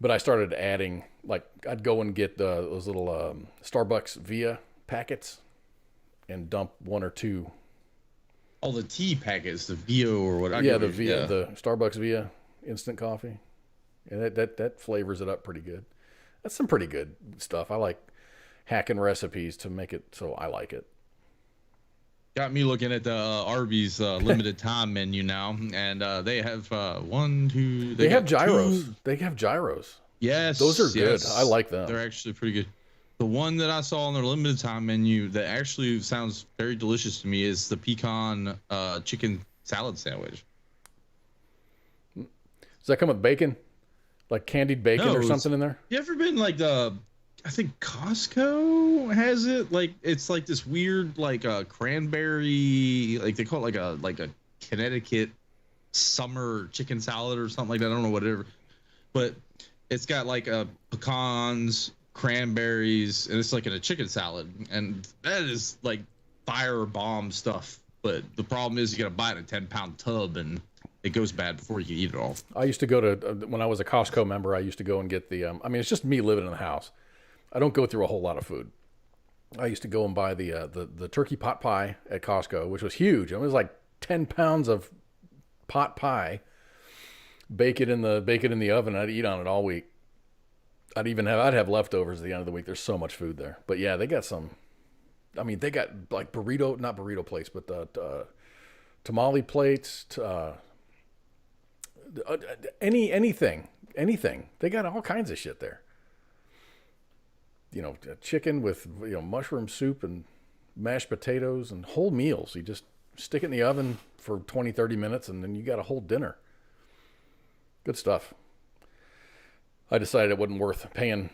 But I started adding, like, I'd go and get those little Starbucks Via packets and dump 1 or 2. Oh, the tea packets, the Vio or whatever. Yeah, the Via, the Starbucks Via instant coffee. And that flavors it up pretty good. That's some pretty good stuff. I like hacking recipes to make it so I like it. Got me looking at the Arby's limited time menu now, and they have one, two. They have gyros. They have gyros. Yes, those are good. I like them. They're actually pretty good. The one that I saw on their limited time menu that actually sounds very delicious to me is the pecan chicken salad sandwich. Does that come with bacon? Like candied bacon or something in there? You ever been like I think Costco has it. Like it's like this weird like cranberry, like they call it like a Connecticut summer chicken salad or something like that. I don't know whatever, but it's got like pecans, cranberries, and it's like in a chicken salad, and that is like fire bomb stuff. But the problem is you gotta buy it in a 10-pound tub, and it goes bad before you can eat it all. I used to go to when I was a Costco member. I used to go and get the. I mean, it's just me living in the house. I don't go through a whole lot of food. I used to go and buy the turkey pot pie at Costco, which was huge. It was like 10 pounds of pot pie. Bake it in the oven. I'd eat on it all week. I'd have leftovers at the end of the week. There's so much food there. But yeah, they got some. I mean, they got like not burrito plates, but tamale plates. Anything. They got all kinds of shit there. You know, chicken with mushroom soup and mashed potatoes and whole meals. You just stick it in the oven for 20, 30 minutes, and then you got a whole dinner. Good stuff. I decided it wasn't worth paying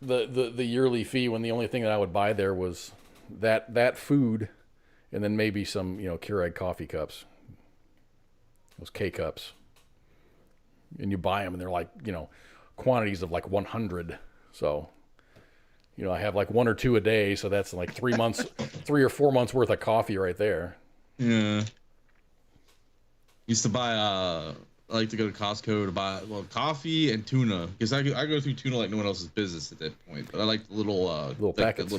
the yearly fee when the only thing that I would buy there was that food, and then maybe some Keurig coffee cups, those K cups, and you buy them and they're like quantities of like 100. So I have like 1 or 2 a day, so that's like 3 or 4 months worth of coffee right there. Yeah. Used to buy I like to go to Costco to buy coffee and tuna, because I go through tuna like no one else's business at that point. But I like the little packets,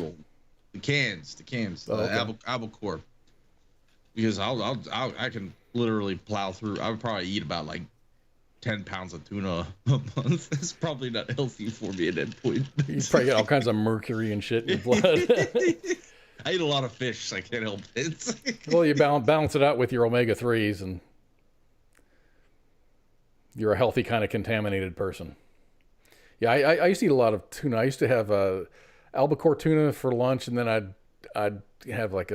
the cans, Albacore, because I can literally plow through. I would probably eat about like 10 pounds of tuna a month. It's probably not healthy for me at that point. You probably get all kinds of mercury and shit in your blood. I eat a lot of fish, so I can't help it. Well, you balance it out with your omega-3s, and you're a healthy kind of contaminated person. Yeah, I used to eat a lot of tuna. I used to have albacore tuna for lunch, and then I'd have like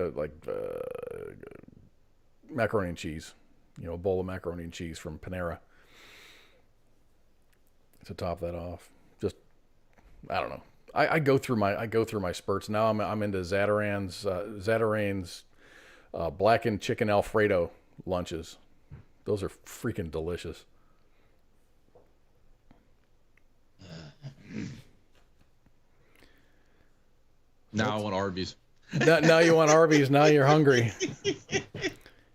macaroni and cheese, a bowl of macaroni and cheese from Panera to top that off. Just, I don't know. I go through my spurts. Now I'm into Zatarain's blackened chicken Alfredo lunches. Those are freaking delicious. Now I want Arby's. Now you want Arby's. Now you're hungry.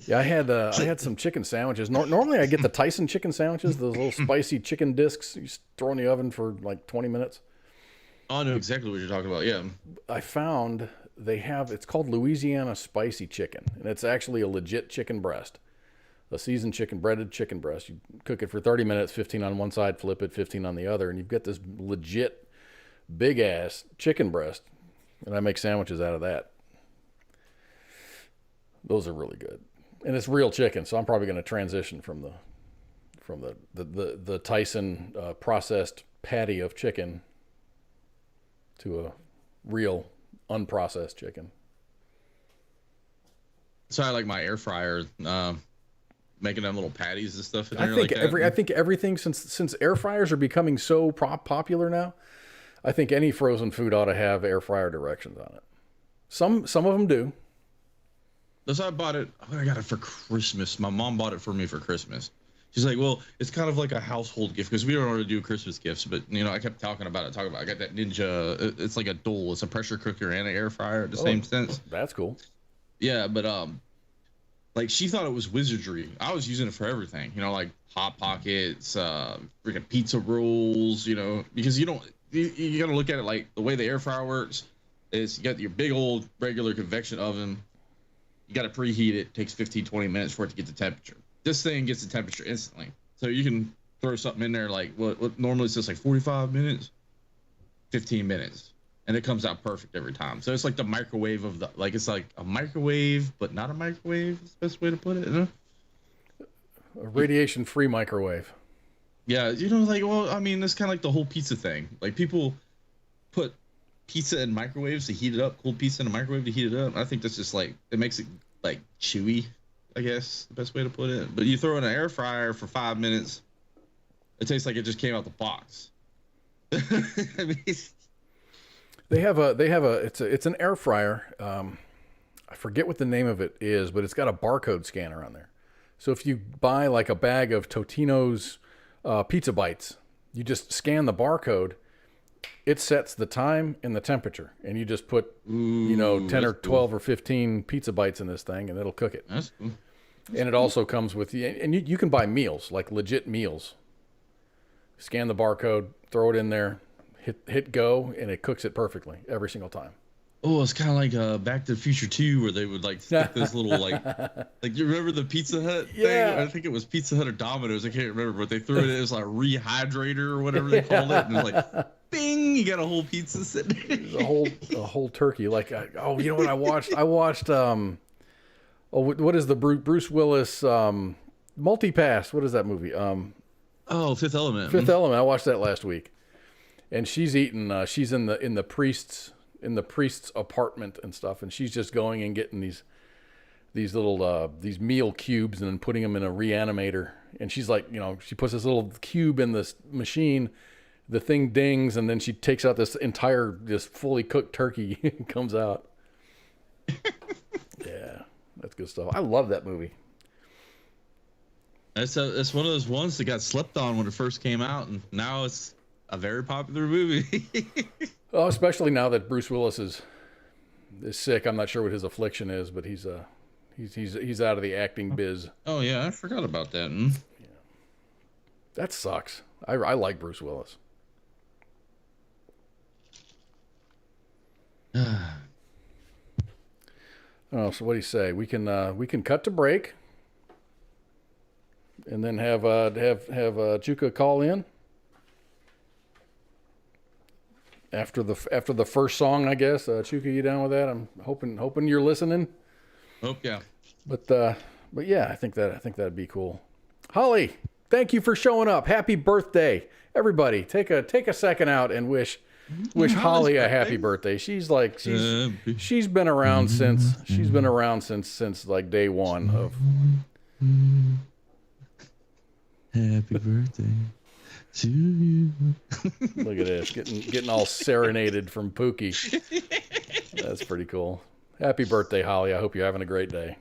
Yeah, I had some chicken sandwiches. Normally I get the Tyson chicken sandwiches, those little spicy chicken discs you throw in the oven for like 20 minutes. Oh, I know exactly what you're talking about. Yeah. I found it's called Louisiana spicy chicken, and it's actually a legit chicken breast. A seasoned breaded chicken breast. You cook it for 30 minutes, 15 on one side, flip it, 15 on the other, and you've got this legit big ass chicken breast. And I make sandwiches out of that. Those are really good. And it's real chicken, so I'm probably going to transition from the Tyson processed patty of chicken to a real unprocessed chicken. So I like my air fryer, making them little patties and stuff in there. I think everything since air fryers are becoming so popular now, I think any frozen food ought to have air fryer directions on it. Some of them do. That's why I bought it. I got it for Christmas. My mom bought it for me for Christmas, She's like, well, it's kind of like a household gift because we don't already do Christmas gifts, but I kept talking about it. I got that Ninja. It's like a dual. It's a pressure cooker and an air fryer at the same sense. That's cool. Yeah, but like she thought it was wizardry. I was using it for everything. Like Hot Pockets, freaking pizza rolls. Because you got to look at it like the way the air fryer works is you got your big old regular convection oven. You got to preheat it. Takes 15-20 minutes for it to get the temperature. This thing gets the temperature instantly. So you can throw something in there like what normally says like 45 minutes, 15 minutes. And it comes out perfect every time. So it's like the microwave of it's like a microwave, but not a microwave. Is the best way to put it. A radiation-free microwave. Yeah, it's kind of like the whole pizza thing. Like people put pizza in microwaves to heat it up, cold pizza in a microwave to heat it up. I think that's just like, it makes it like chewy, I guess, the best way to put it. But you throw in an air fryer for 5 minutes, it tastes like it just came out the box. I mean, it's an air fryer. I forget what the name of it is, but it's got a barcode scanner on there. So if you buy like a bag of Totino's pizza bites, you just scan the barcode. It sets the time and the temperature, and you just put 10 or 12 or 15 pizza bites in this thing, and it'll cook it. That's cool. And it also comes with you can buy meals, like legit meals. Scan the barcode, throw it in there, hit go, and it cooks it perfectly every single time. Oh, it's kind of like Back to the Future 2, where they would like stick this little like you remember the Pizza Hut thing? I think it was Pizza Hut or Domino's. I can't remember, but they threw it as like a rehydrator or whatever they called it, and it was like, bing, you got a whole pizza sitting there. a whole turkey. Like, you know what I watched? I watched what is the Bruce Willis Multipass? What is that movie? Fifth Element. Fifth Element. I watched that last week, and she's eating. She's in the priest's apartment and stuff, and she's just going and getting these little these meal cubes and then putting them in a reanimator. And she's like, she puts this little cube in this machine, the thing dings, and then she takes out this fully cooked turkey and comes out. Yeah, that's good stuff. I love that movie. It's one of those ones that got slept on when it first came out, and now it's a very popular movie. Oh, especially now that Bruce Willis is sick. I'm not sure what his affliction is, but he's out of the acting biz. Oh yeah, I forgot about that. Yeah. That sucks. I like Bruce Willis. Oh, so what do you say? We can cut to break, and then have Chuka call in after the first song, I guess. Chuka, you down with that? I'm hoping you're listening. Hope yeah. But yeah, I think that'd be cool. Holly, thank you for showing up. Happy birthday, everybody! Take a second out and wish Holly a happy birthday. She's been around since like day one of. Happy birthday to you. Look at this, getting all serenaded from Pooky. That's pretty cool. Happy birthday, Holly. I hope you're having a great day.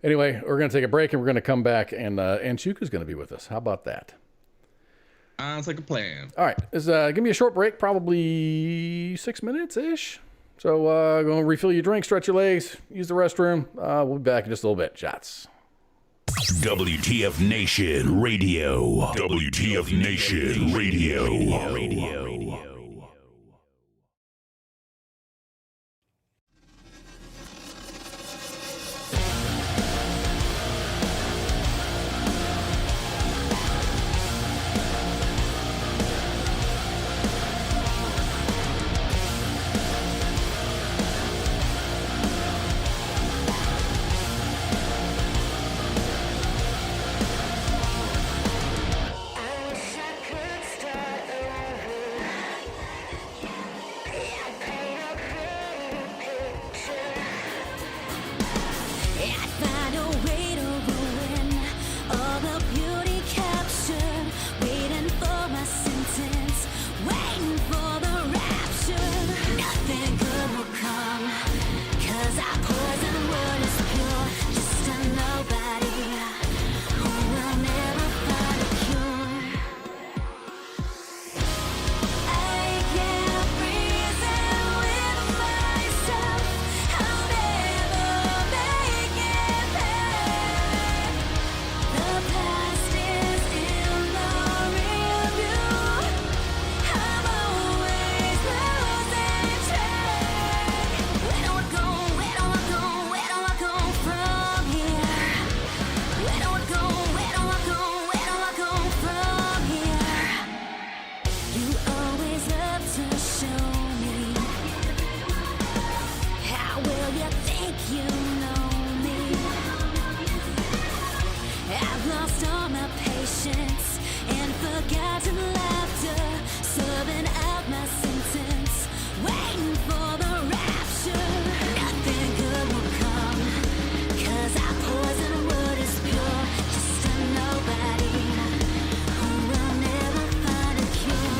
Anyway, we're going to take a break, and we're going to come back, and Chuka's going to be with us. How about that? Sounds like a plan. All right. Give me a short break, probably 6 minutes-ish. So go and refill your drink, stretch your legs, use the restroom. We'll be back in just a little bit. Shots. WTF Nation Radio. WTF Nation Radio. patience and forgotten laughter, serving out my sentence, waiting for the rapture. Nothing good will come, 'cause our poison word is pure. Just a nobody who will never find a cure.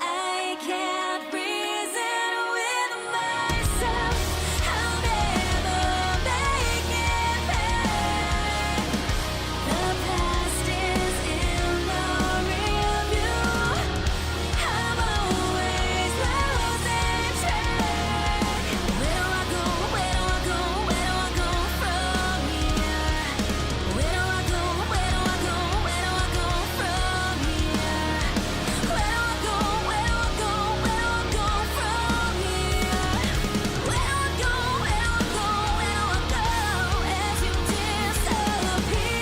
I can't reason with myself. I'll never make it back. The past is in the rearview. I'm always losing track. Where do I go? Where do I go? Where do I go from here? Where do I go? Where do I go? Where do I go from here? Where do I go? Where do I go? Where do I go from here? Where do I go? Where do I go? Where do I go as you disappear?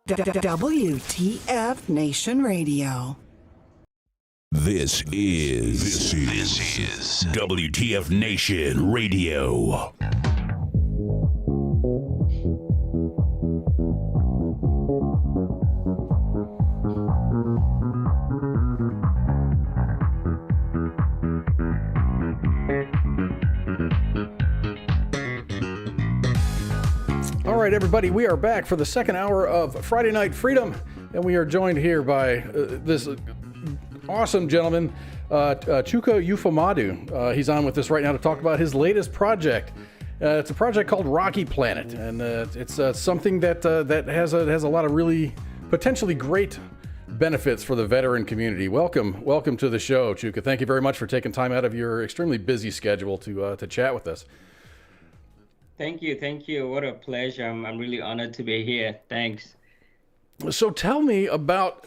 WTF Nation Radio. This is WTF Nation Radio. All right, everybody, we are back for the second hour of Friday Night Freedom, and we are joined here by this awesome gentleman, Chuka Ufomadu. He's on with us right now to talk about his latest project. It's a project called Rocky Planet, and it's something that has a lot of really potentially great benefits for the veteran community. Welcome to the show, Chuka. Thank you very much for taking time out of your extremely busy schedule to chat with us. Thank you. What a pleasure. I'm really honored to be here. Thanks. So tell me about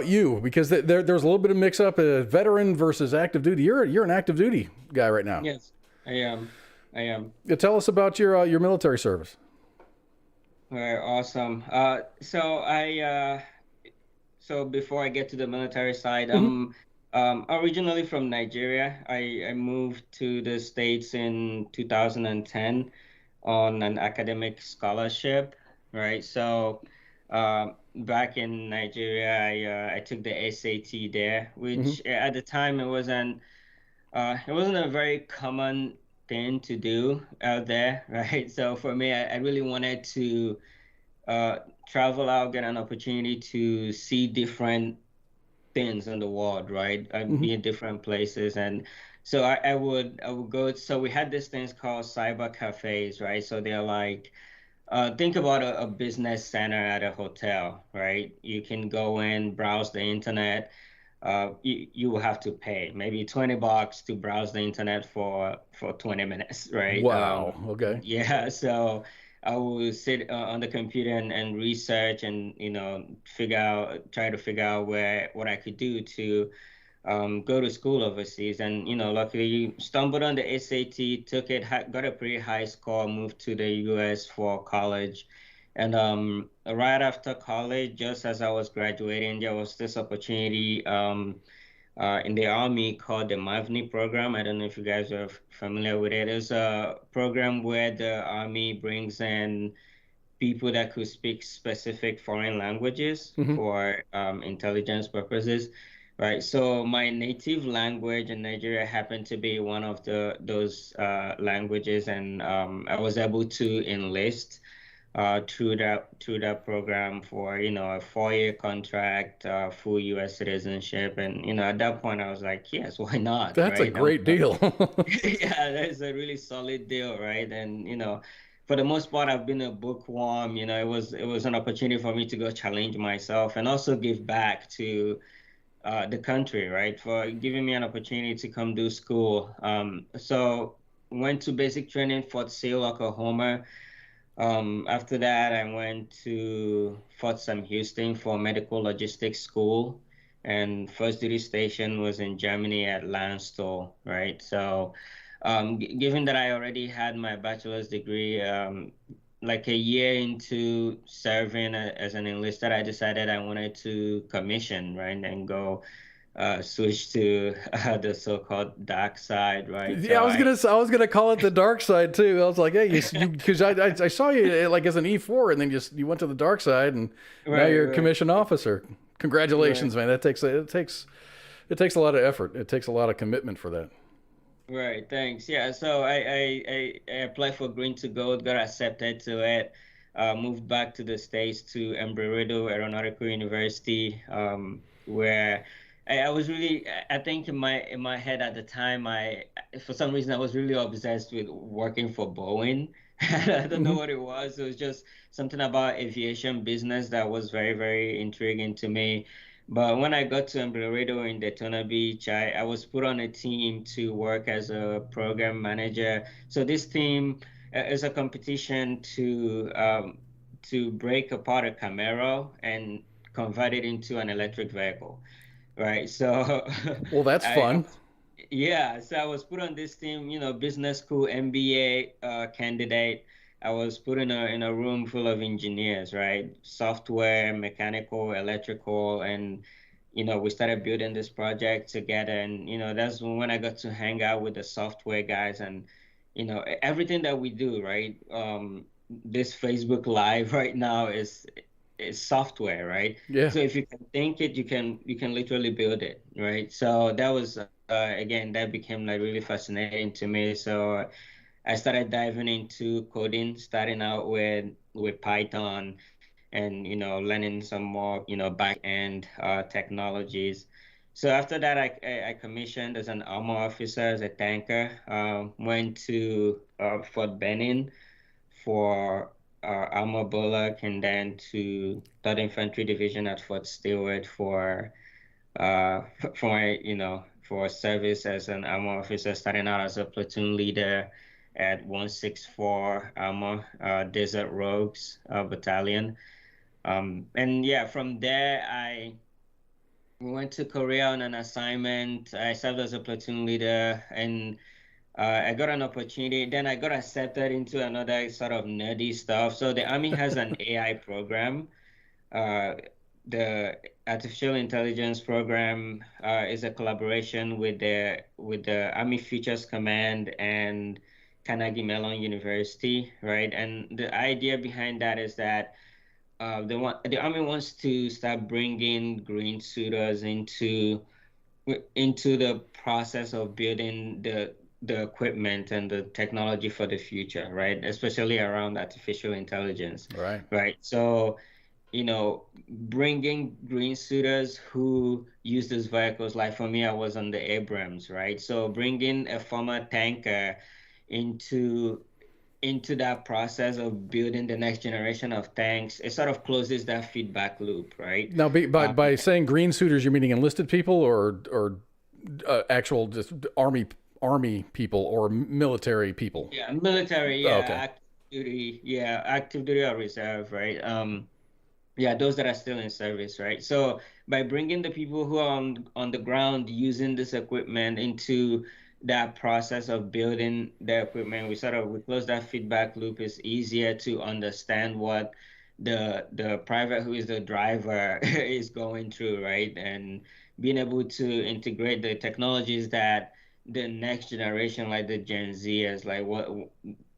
you, because there's a little bit of mix up, veteran versus active duty. You're an active duty guy right now. Yes, I am. Tell us about your military service. All right, awesome. So before I get to the military side, I'm originally from Nigeria. I moved to the States in 2010 on an academic scholarship, right? So back in Nigeria, I took the SAT there, which at the time it wasn't a very common thing to do out there, right? So for me, I really wanted to travel out, get an opportunity to see different things in the world, right? Be in different places. And so I would go. So we had these things called cyber cafes, right? So they're like, think about a business center at a hotel, right? You can go in, browse the internet. You will have to pay maybe $20 to browse the internet for 20 minutes, right? Wow. Okay. Yeah. So I will sit on the computer and research and try to figure out what I could do to go to school overseas. And luckily stumbled on the SAT, took it, got a pretty high score, moved to the US for college. And right after college, just as I was graduating, there was this opportunity in the Army called the MAVNI program. I don't know if you guys are familiar with it. It's a program where the Army brings in people that could speak specific foreign languages for intelligence purposes. Right. So my native language in Nigeria happened to be one of those languages, and I was able to enlist through that program for a 4-year contract, full U.S. citizenship, and at that point I was like, yes, why not? That's right? a great deal. Yeah, that's a really solid deal, right? And for the most part, I've been a bookworm. It was an opportunity for me to go challenge myself and also give back to the country, right? For giving me an opportunity to come do school. So went to basic training Fort Sill, Oklahoma. After that, I went to Fort Sam Houston for medical logistics school, and first duty station was in Germany at Landstuhl, right? So, given that I already had my bachelor's degree, like a year into serving as an enlisted, I decided I wanted to commission, right, and go switch to the so-called dark side, right? Yeah, So I was gonna call it the dark side too. I was like, hey, you because I saw you like as an E4, and then you went to the dark side, and now you're a commissioned officer. Congratulations, man. It takes a lot of effort. It takes a lot of commitment for that. Right, thanks. Yeah, so I applied for Green to Gold, got accepted to it, moved back to the States to Embry-Riddle Aeronautical University, where I was really, I think in my head at the time, for some reason I was really obsessed with working for Boeing. I don't know what it was. It was just something about aviation business that was very, very intriguing to me. But when I got to Embry-Riddle in Daytona Beach, I was put on a team to work as a program manager. So this team is a competition to break apart a Camaro and convert it into an electric vehicle, right? So Well, that's fun. yeah, so I was put on this team, business school MBA candidate. I was put in a room full of engineers, right? Software, mechanical, electrical, and we started building this project together. And that's when I got to hang out with the software guys, and everything that we do, right? This Facebook Live right now is software, right? Yeah. So if you can think it, you can literally build it, right? So that was again, that became like really fascinating to me. So I started diving into coding, starting out with Python, and learning some more back end technologies. So after that, I commissioned as an armor officer as a tanker. Went to Fort Benning for armor bullock, and then to Third Infantry Division at Fort Stewart for service as an armor officer, starting out as a platoon leader at 164 Armor Desert Rogues Battalion. And yeah, from there I went to Korea on an assignment. I served as a platoon leader, and I got an opportunity. Then I got accepted into another sort of nerdy stuff. So the Army has an AI program. Uh, the artificial intelligence program is a collaboration with the Army Futures Command and Carnegie Mellon University, right? And the idea behind that is that the Army wants to start bringing green suitors into the process of building the equipment and the technology for the future, right? Especially around artificial intelligence, Right. right? So bringing green suitors who use these vehicles. Like for me, I was on the Abrams, right? So bringing a former tanker into that process of building the next generation of tanks, it sort of closes that feedback loop, right? Now, by saying green suiters, you're meaning enlisted people or actual just army people or military people? Yeah, military, Oh, yeah, okay. active duty or reserve, right? Yeah, those that are still in service, right? So by bringing the people who are on the ground using this equipment into that process of building the equipment, we close that feedback loop. It's easier to understand what the private who is the driver is going through, right? And being able to integrate the technologies that the next generation, like the Gen Zers, like what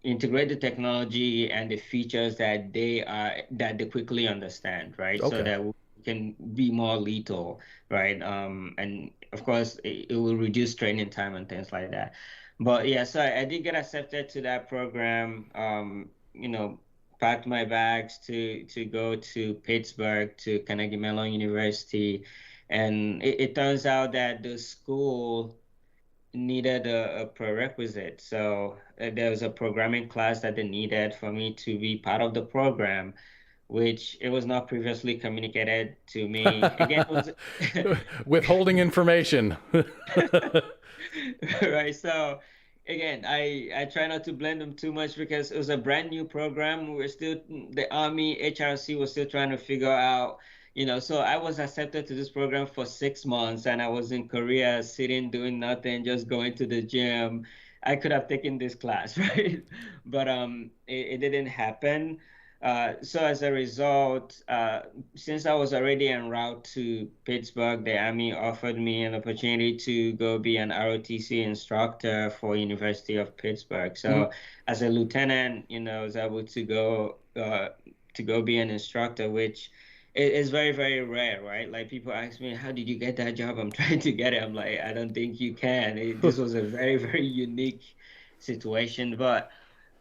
integrate the technology and the features that they quickly understand, right? So Okay. that we can be more lethal, right? And of course, it will reduce training time and things like that. But yeah, so I did get accepted to that program. Packed my bags to go to Pittsburgh to Carnegie Mellon University, and it turns out that the school needed a prerequisite. So there was a programming class that they needed for me to be part of the program. which it was not previously communicated to me. Again, it was Withholding information. right. So again, I try not to blame them too much because it was a brand new program. We're still the Army HRC was still trying to figure out, so I was accepted to this program for 6 months and I was in Korea sitting doing nothing, just going to the gym. I could have taken this class, right? But it didn't happen. So as a result, since I was already en route to Pittsburgh, the Army offered me an opportunity to go be an ROTC instructor for University of Pittsburgh. So as a lieutenant, I was able to go be an instructor, which is very, very rare, right? Like people ask me, how did you get that job? I'm trying to get it. I'm like, I don't think you can. This was a very, very unique situation, but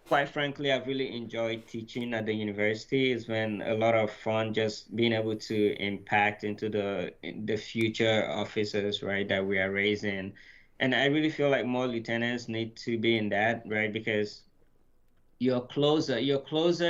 quite frankly, I've really enjoyed teaching at the university. It's been a lot of fun just being able to impact into the future officers, right, that we are raising. And I really feel like more lieutenants need to be in that, right? Because you're closer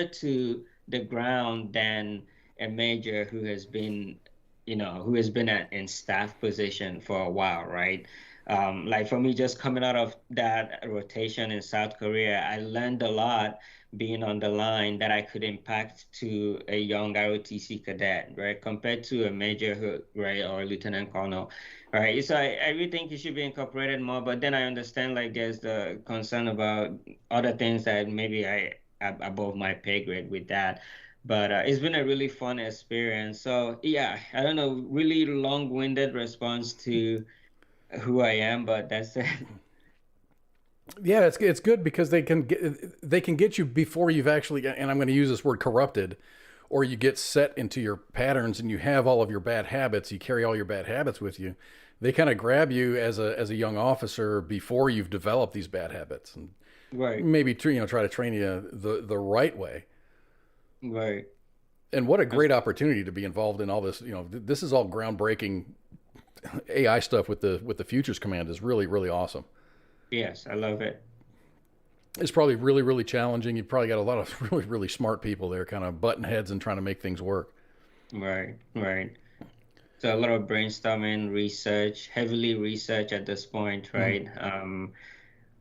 to the ground than a major who has been in staff position for a while, right? Like for me, just coming out of that rotation in South Korea, I learned a lot being on the line that I could impact to a young ROTC cadet, right? Compared to a major right, or a lieutenant colonel, right? So I really think it should be incorporated more, but then I understand like there's the concern about other things that maybe I above my pay grade with that. But it's been a really fun experience. So yeah, I don't know, really long-winded response to who I am, but that's it. Yeah, it's good because they can get you before you've actually, and I'm going to use this word, corrupted, or you get set into your patterns and you have all of your bad habits. You carry all your bad habits with you. They kind of grab you as a young officer before you've developed these bad habits, and Right, maybe try to train you the right way. right. And what a great opportunity to be involved in all this. This is all groundbreaking AI stuff with the Futures Command is really, really awesome. Yes, I love it. It's probably really, really challenging. You've probably got a lot of really, really smart people there kind of butting heads and trying to make things work. Right, right. So a lot of brainstorming, research, heavily research at this point, right?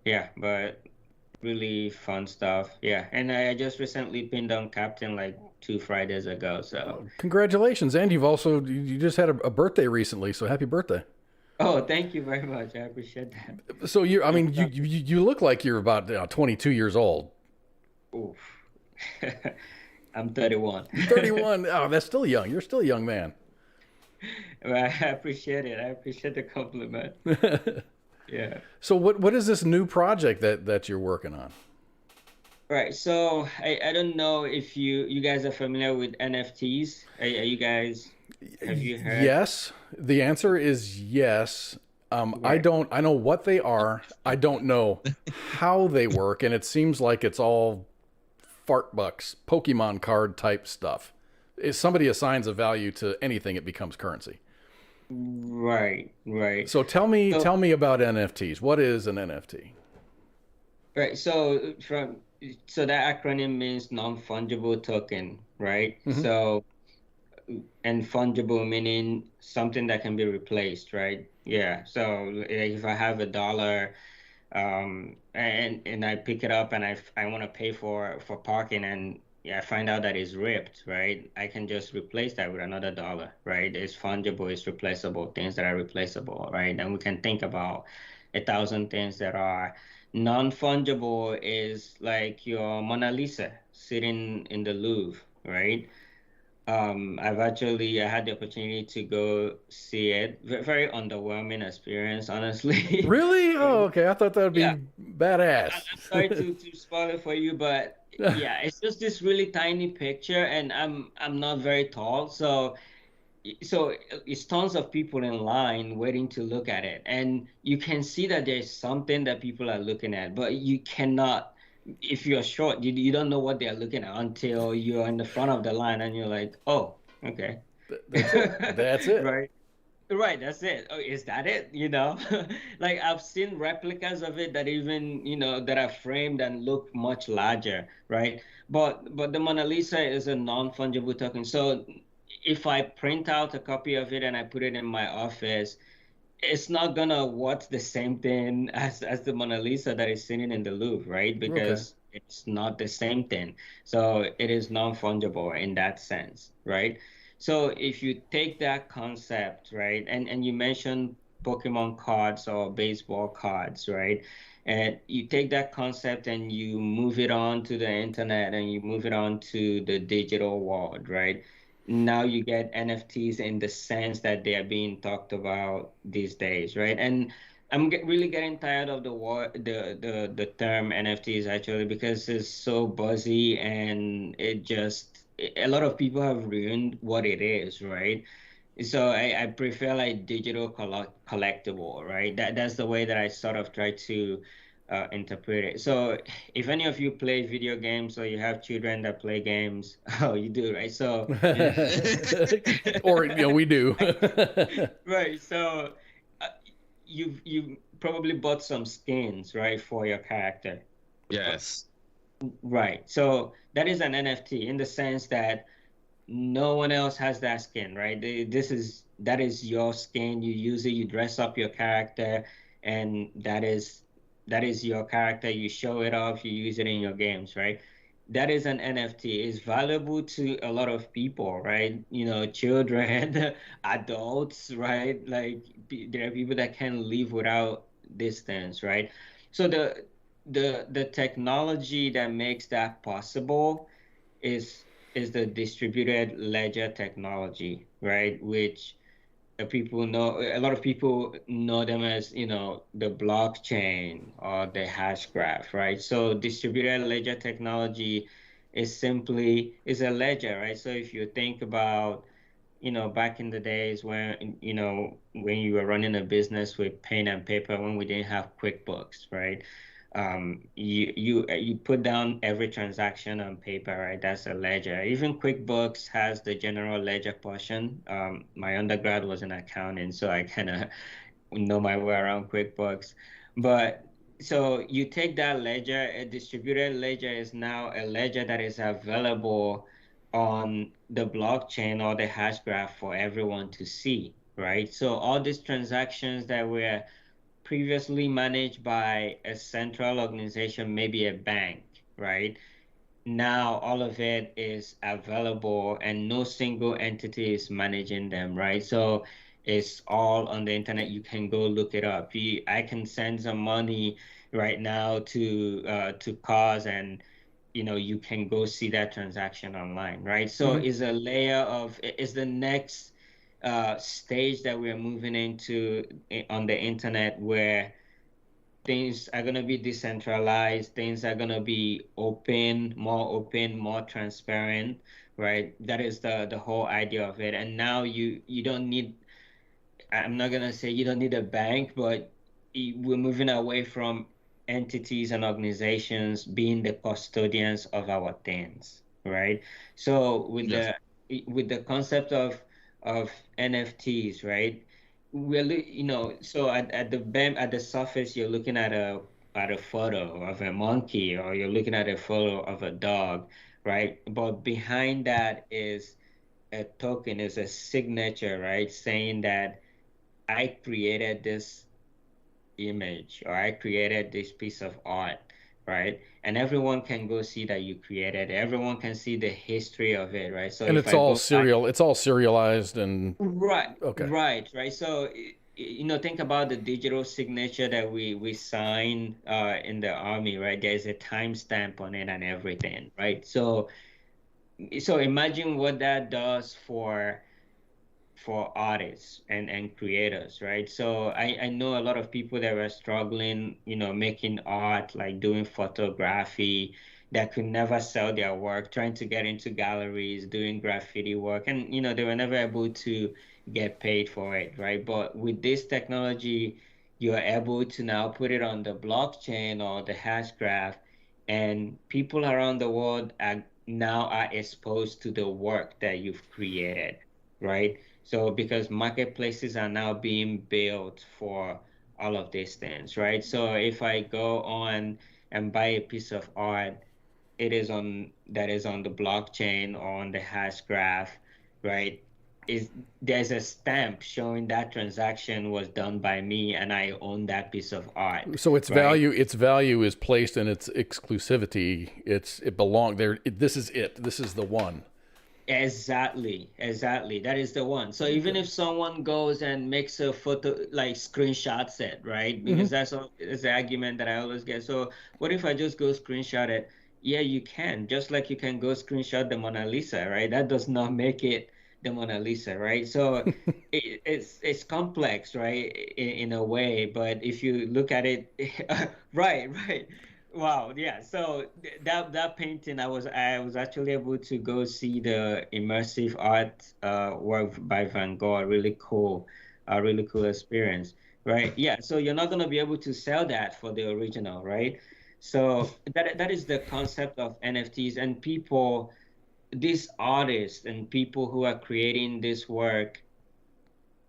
Yeah, but really fun stuff. Yeah, and I just recently pinned on captain like 2 Fridays ago. So, Congratulations. And you just had a birthday recently, so happy birthday. oh, thank you very much. I appreciate that. So you look like you're about 22 years old. Oof. I'm 31. 31. Oh, that's still young. You're still a young man. Well, I appreciate it. I appreciate the compliment. Yeah. So what is this new project that you're working on? Right. So I don't know if you guys are familiar with NFTs. Are you guys, have you heard? Yes. The answer is yes. I Right. know what they are. I don't know how they work, and it seems like it's all fart bucks, Pokemon card type stuff. If somebody assigns a value to anything, it becomes currency. Right, right. So tell me So, about NFTs. What is an NFT? right. So that acronym means non-fungible token, right? Hmm. So, and fungible meaning something that can be replaced, right? Yeah. So like, if I have $1, and I pick it up and I want to pay for parking, and yeah, I find out that it's ripped, right? I can just replace that with another $1, right? It's fungible, it's replaceable, things that are replaceable, right? And we can think about 1,000 things that are non-fungible is like your Mona Lisa sitting in the Louvre, right? I had the opportunity to go see it. Very underwhelming experience, honestly. Really? Oh, okay. I thought that would be Yeah, badass. I'm sorry to spoil it for you, but yeah, it's just this really tiny picture, and I'm not very tall, so it's tons of people in line waiting to look at it, and you can see that there's something that people are looking at, but you cannot. If you're short, you don't know what they're looking at until you're in the front of the line, and you're like, oh, okay. That's it. That's it. Right. Right, that's it. Oh, is that it? Like I've seen replicas of it that even, that are framed and look much larger, right? But the Mona Lisa is a non-fungible token. So if I print out a copy of it and I put it in my office, it's not gonna worth the same thing as the Mona Lisa that is sitting in the Louvre, right? Okay. Because it's not the same thing. So it is non-fungible in that sense, right? So if you take that concept, right, and you mentioned Pokemon cards or baseball cards, right? And you take that concept and you move it on to the internet and you move it on to the digital world, right? Now you get NFTs in the sense that they are being talked about these days, right? And really getting tired of the term NFTs actually because it's so buzzy and a lot of people have ruined what it is, right? So I prefer like digital collectible, right? That's the way that I sort of try to interpret it. So if any of you play video games or you have children that play games, oh, you do, right? So Or we do. right. So uh, you probably bought some skins, right, for your character. Yes. Right. So that is an NFT in the sense that no one else has that skin, right? That is your skin. You use it, you dress up your character, and that is your character. You show it off, you use it in your games, right? That is an NFT. It's valuable to a lot of people, right? Children, adults, right? Like there are people that can live without these things, right? So the technology that makes that possible is the distributed ledger technology, right? Which a lot of people know them as, the blockchain or the hash graph, right? So distributed ledger technology is a ledger, right? So if you think about, back in the days when you were running a business with pen and paper, when we didn't have QuickBooks, right? You put down every transaction on paper, right? That's a ledger. Even QuickBooks has the general ledger portion. My undergrad was in accounting, so I kind of know my way around QuickBooks. But so you take that ledger, a distributed ledger is now a ledger that is available on the blockchain or the hash graph for everyone to see, right? So all these transactions that were previously managed by a central organization, maybe a bank, right? Now all of it is available and no single entity is managing them, right? So it's all on the internet. You can go look it up. I can send some money right now to KOZ and you can go see that transaction online, right? So Mhm. is a layer of is the next stage that we're moving into on the internet where things are going to be decentralized, things are going to be open, more transparent, right? That is the whole idea of it. And now you don't need, I'm not going to say you don't need a bank, but we're moving away from entities and organizations being the custodians of our things, right? So Yes. with the concept of NFTs, right? So at the surface, you're looking at a photo of a monkey, or you're looking at a photo of a dog, right? But behind that is a token, is a signature, right? Saying that I created this image or I created this piece of art, right? And everyone can go see that you created it. Everyone can see the history of it, right? So And if it's I all go back, serial. It's all serialized and right, okay. right. So think about the digital signature that we sign in the army, right? There's a timestamp on it and everything, right? So imagine what that does for artists and creators, right? So I know a lot of people that were struggling, making art, like doing photography, that could never sell their work, trying to get into galleries, doing graffiti work, and they were never able to get paid for it, right? But with this technology, you're able to now put it on the blockchain or the hash graph, and people around the world are exposed to the work that you've created, right? So because marketplaces are now being built for all of these things, right? So if I go on and buy a piece of art, it is on that is on the blockchain or on the hash graph, right? Is there's a stamp showing that transaction was done by me and I own that piece of art. So its right? value is placed in its exclusivity. It belong there. This is it. This is the one. Exactly, exactly. That is the one. So even if someone goes and makes a photo, like screenshots it, right? Because that's the argument that I always get. So what if I just go screenshot it? Yeah, you can. Just like you can go screenshot the Mona Lisa, right? That does not make it the Mona Lisa, right? So it's complex, right? In a way, but if you look at it, right, right. Wow, yeah. So that painting, I was actually able to go see the immersive art work by Van Gogh. Really cool experience, right? Yeah. So you're not gonna be able to sell that for the original, right? So that is the concept of NFTs and people, these artists and people who are creating this work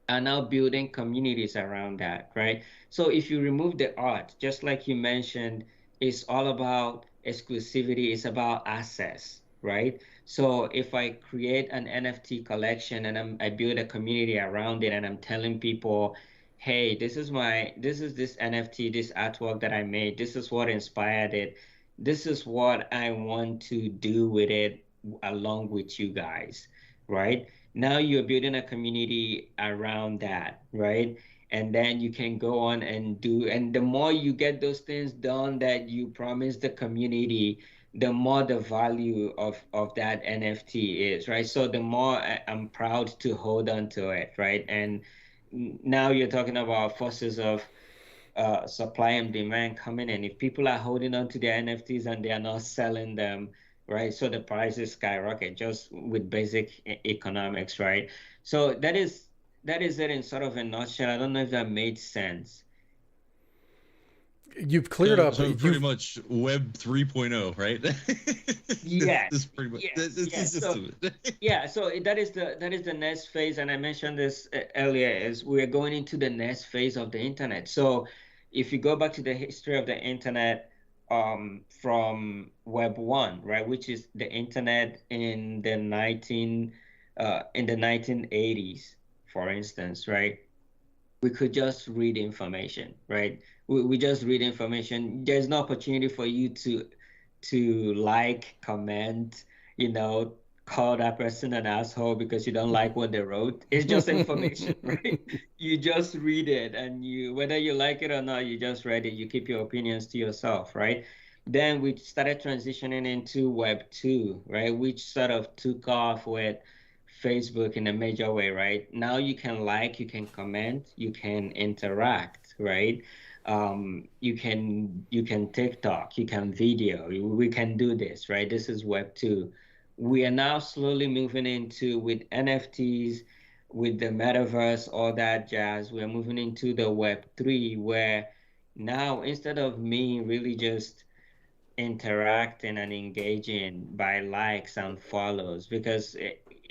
are now building communities around that, right? So if you remove the art, just like you mentioned, it's all about exclusivity, it's about access, right? So if I create an NFT collection and I build a community around it and I'm telling people, hey, this is this NFT, this artwork that I made, this is what inspired it, this is what I want to do with it along with you guys, right? Now you're building a community around that, right? And then you can go on and do, and the more you get those things done that you promise the community, the more the value of that NFT is, right? So the more I'm proud to hold on to it, right? And now you're talking about forces of supply and demand coming in. If people are holding on to their NFTs and they are not selling them, right? So the prices skyrocket just with basic economics, right? So that is it in sort of a nutshell. I don't know if that made sense. You've cleared up. So pretty much Web 3.0, right? Yes. This pretty much. Yes. This Yes. is So, yeah. So that is the next phase, and I mentioned this earlier. Is we're going into the next phase of the internet. So, if you go back to the history of the internet, from Web 1, right, which is the internet in the 1980s, for instance, right? We could just read information, right? We just read information. There's no opportunity for you to like, comment, you know, call that person an asshole because you don't like what they wrote. It's just information, right? You just read it and you, whether you like it or not, you just read it. You keep your opinions to yourself, right? Then we started transitioning into Web 2, right? Which sort of took off with Facebook in a major way, right? Now you can like, you can comment, you can interact, right? You can TikTok, you can video, we can do this, right? This is Web 2. We are now slowly moving into with NFTs, with the metaverse, all that jazz. We are moving into the Web 3 where now instead of me really just interacting and engaging by likes and follows, because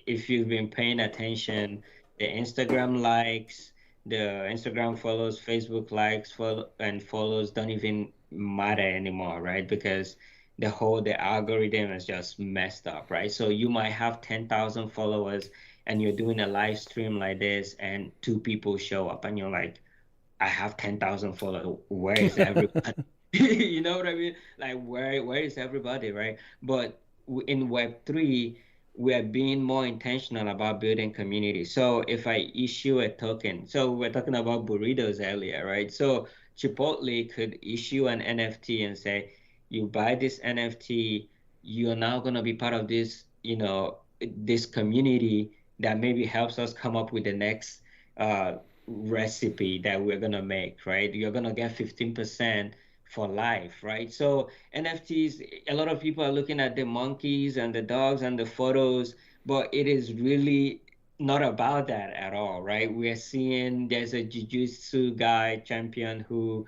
if you've been paying attention, the Instagram likes, the Instagram follows, Facebook likes and follows don't even matter anymore, right? Because the algorithm is just messed up, right? So you might have 10,000 followers and you're doing a live stream like this and two people show up and you're like, I have 10,000 followers. Where is everybody? You know what I mean? Like where is everybody, right? But in Web 3, we're being more intentional about building community. So if I issue a token, so we're talking about burritos earlier, right? So Chipotle could issue an NFT and say, you buy this NFT, you're now gonna be part of this, this community that maybe helps us come up with the next uh recipe that we're gonna make, right? You're gonna get 15% for life, right? So NFTs, a lot of people are looking at the monkeys and the dogs and the photos, but it is really not about that at all, right? We're seeing there's a jiu-jitsu guy champion who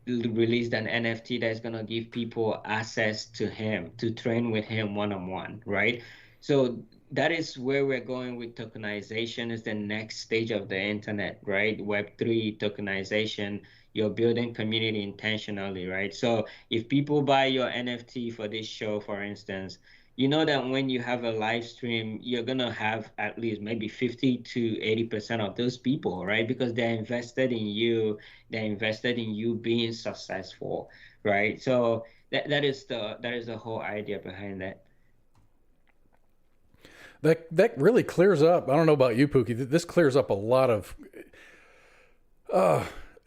released an NFT that's gonna give people access to him to train with him one-on-one, right? So that is where we're going with tokenization. Is the next stage of the internet, right? Web3 tokenization. You're building community intentionally, right? So if people buy your NFT for this show, for instance, you know that when you have a live stream, you're gonna have at least maybe 50 to 80% of those people, right? Because they're invested in you, they're invested in you being successful, right? So that is the whole idea behind that. That really clears up. I don't know about you, Pookie. This clears up a lot of.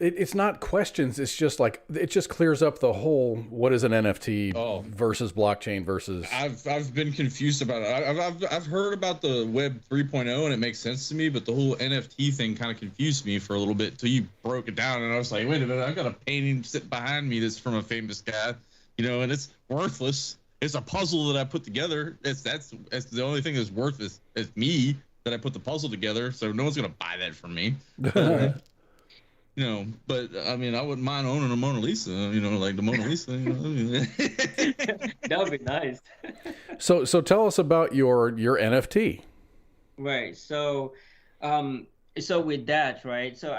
It's not questions. It's just like it just clears up the whole. What is an NFT versus blockchain versus? I've been confused about it. I've heard about the Web 3.0 and it makes sense to me, but the whole NFT thing kind of confused me for a little bit until you broke it down, and I was like, wait a minute, I've got a painting sitting behind me that's from a famous guy, and it's worthless. It's a puzzle that I put together. That's the only thing that's worth is me that I put the puzzle together. So no one's gonna buy that from me. But I mean, I wouldn't mind owning a Mona Lisa. Like the Mona Lisa. That would be nice. So tell us about your NFT. Right. So with that, right? So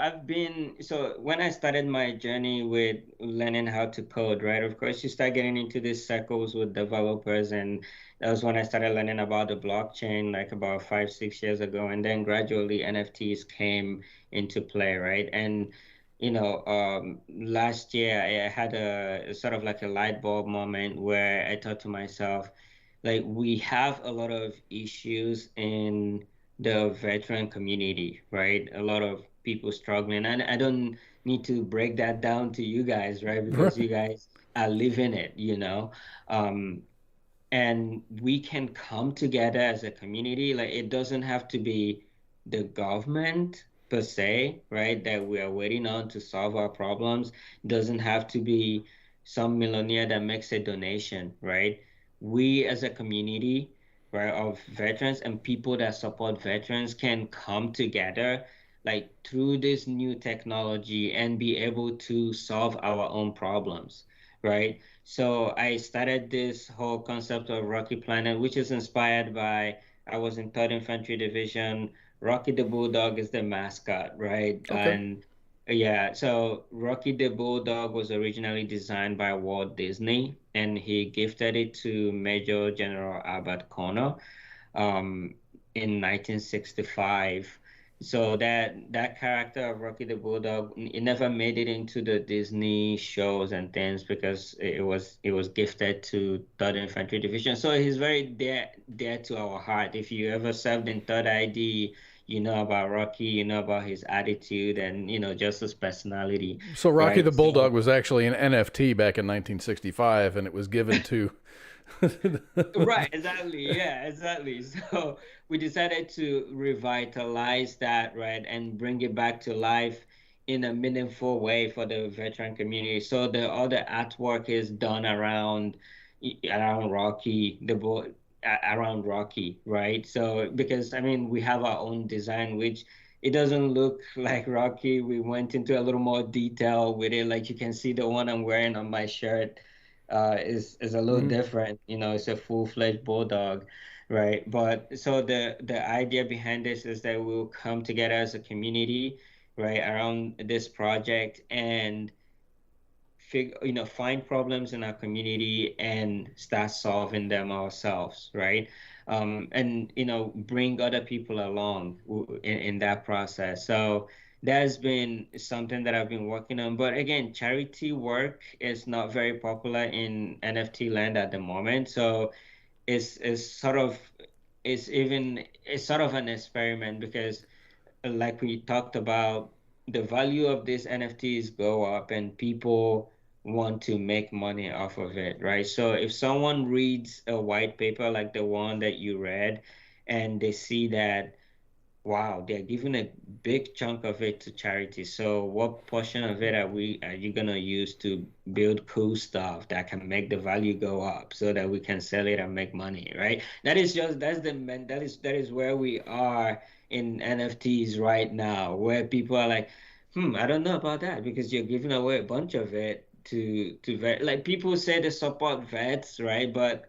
when I started my journey with learning how to code, right? Of course, you start getting into these circles with developers, and that was when I started learning about the blockchain, like about 5-6 years ago, and then gradually NFTs came into play, right? And last year I had a sort of like a light bulb moment where I thought to myself, like, we have a lot of issues in the veteran community, right? A lot of people struggling, and I don't need to break that down to you guys, right? Because you guys are living it, and we can come together as a community. Like, it doesn't have to be the government per se, right, that we are waiting on to solve our problems. It doesn't have to be some millionaire that makes a donation, right? We as a community, right, of veterans and people that support veterans can come together, like, through this new technology and be able to solve our own problems, right? So I started this whole concept of Rocky Planet, which is inspired by, I was in 3rd Infantry Division. Rocky the Bulldog is the mascot, right? Okay. And yeah, so Rocky the Bulldog was originally designed by Walt Disney, and he gifted it to Major General Albert Conner in 1965. So that character of Rocky the Bulldog, it never made it into the Disney shows and things because it was gifted to 3rd Infantry Division. So he's very dear to our heart. If you ever served in 3rd ID, you know about Rocky, you know about his attitude and, just his personality. So Rocky right? the Bulldog was actually an NFT back in 1965, and it was given to. Right, exactly. Yeah, exactly. So we decided to revitalize that, right, and bring it back to life in a meaningful way for the veteran community. So all the artwork is done around Rocky, around Rocky, right? So because we have our own design, which it doesn't look like Rocky. We went into a little more detail with it. Like, you can see the one I'm wearing on my shirt is a little different. It's a full-fledged bulldog, right? But so the idea behind this is that we'll come together as a community, right, around this project and find problems in our community and start solving them ourselves, right? And bring other people along in that process. So that's been something that I've been working on. But again, charity work is not very popular in NFT land at the moment. So it's sort of an experiment because, like we talked about, the value of these NFTs go up and people want to make money off of it, right? So if someone reads a white paper like the one that you read and they see that, wow, they're giving a big chunk of it to charity. So what portion of it are you gonna use to build cool stuff that can make the value go up so that we can sell it and make money, right? That is where we are in NFTs right now, where people are like, I don't know about that because you're giving away a bunch of it to vet. Like, people say they support vets, right? But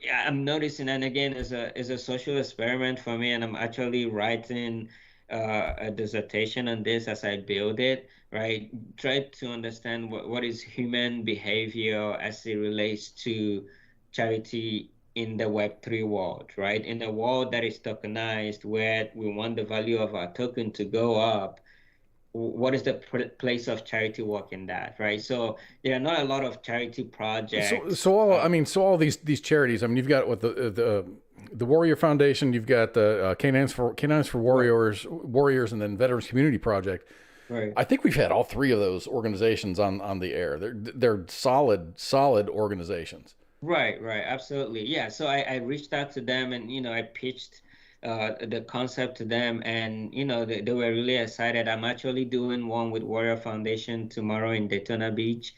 yeah, I'm noticing, and again, as a social experiment for me, and I'm actually writing a dissertation on this as I build it, right? Try to understand what is human behavior as it relates to charity in the Web3 world, right? In a world that is tokenized, where we want the value of our token to go up, what is the place of charity work in that, right? So there are not a lot of charity projects. So all these charities. I mean, you've got what the Warrior Foundation. You've got the Canines for Warriors, and then Veterans Community Project. Right. I think we've had all three of those organizations on the air. They're solid organizations. Right, absolutely. Yeah. So I reached out to them, and I pitched the concept to them, and they were really excited. I'm actually doing one with Warrior Foundation tomorrow in Daytona Beach.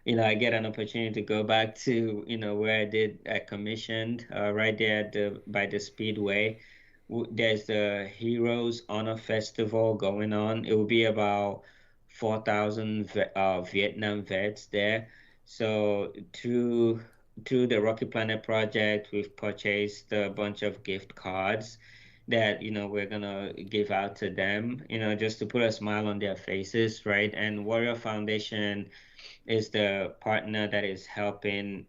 I get an opportunity to go back to where I commissioned right there by the Speedway. There's the Heroes Honor Festival going on. It will be about 4,000 Vietnam vets there. So through the Rocky Planet project, we've purchased a bunch of gift cards that we're gonna give out to them, just to put a smile on their faces, right? And Warrior Foundation is the partner that is helping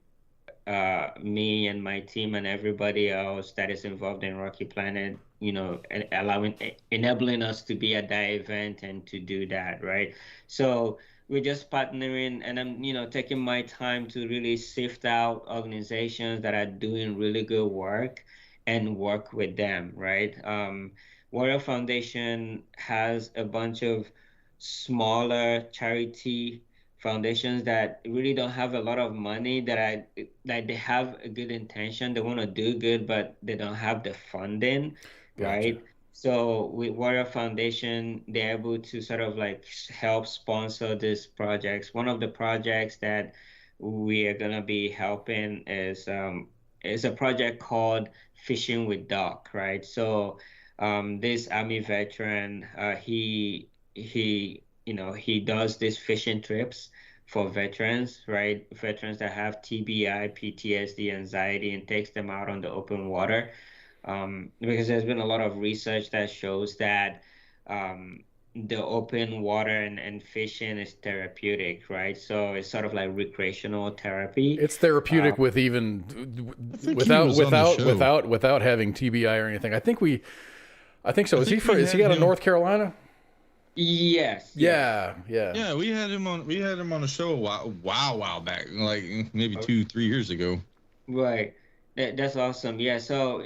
me and my team and everybody else that is involved in Rocky Planet, and enabling us to be at that event and to do that, right? So we're just partnering, and I'm, taking my time to really sift out organizations that are doing really good work and work with them, right? Warrior Foundation has a bunch of smaller charity foundations that really don't have a lot of money, that they have a good intention, they want to do good, but they don't have the funding, right? Gotcha. So with Warrior Foundation, they're able to sort of like help sponsor these projects. One of the projects that we are gonna be helping is a project called Fishing with Doc, right? So this Army veteran, he does these fishing trips for veterans, right? Veterans that have TBI, PTSD, anxiety, and takes them out on the open water. Because there's been a lot of research that shows that the open water and fishing is therapeutic, right? So it's sort of like recreational therapy. It's therapeutic with even without having TBI or anything. I think so. Is he out of North Carolina? Yes. Yeah. Yeah, we had him on a show a while back, like maybe 2-3 years ago. Right. That's awesome. Yeah. So,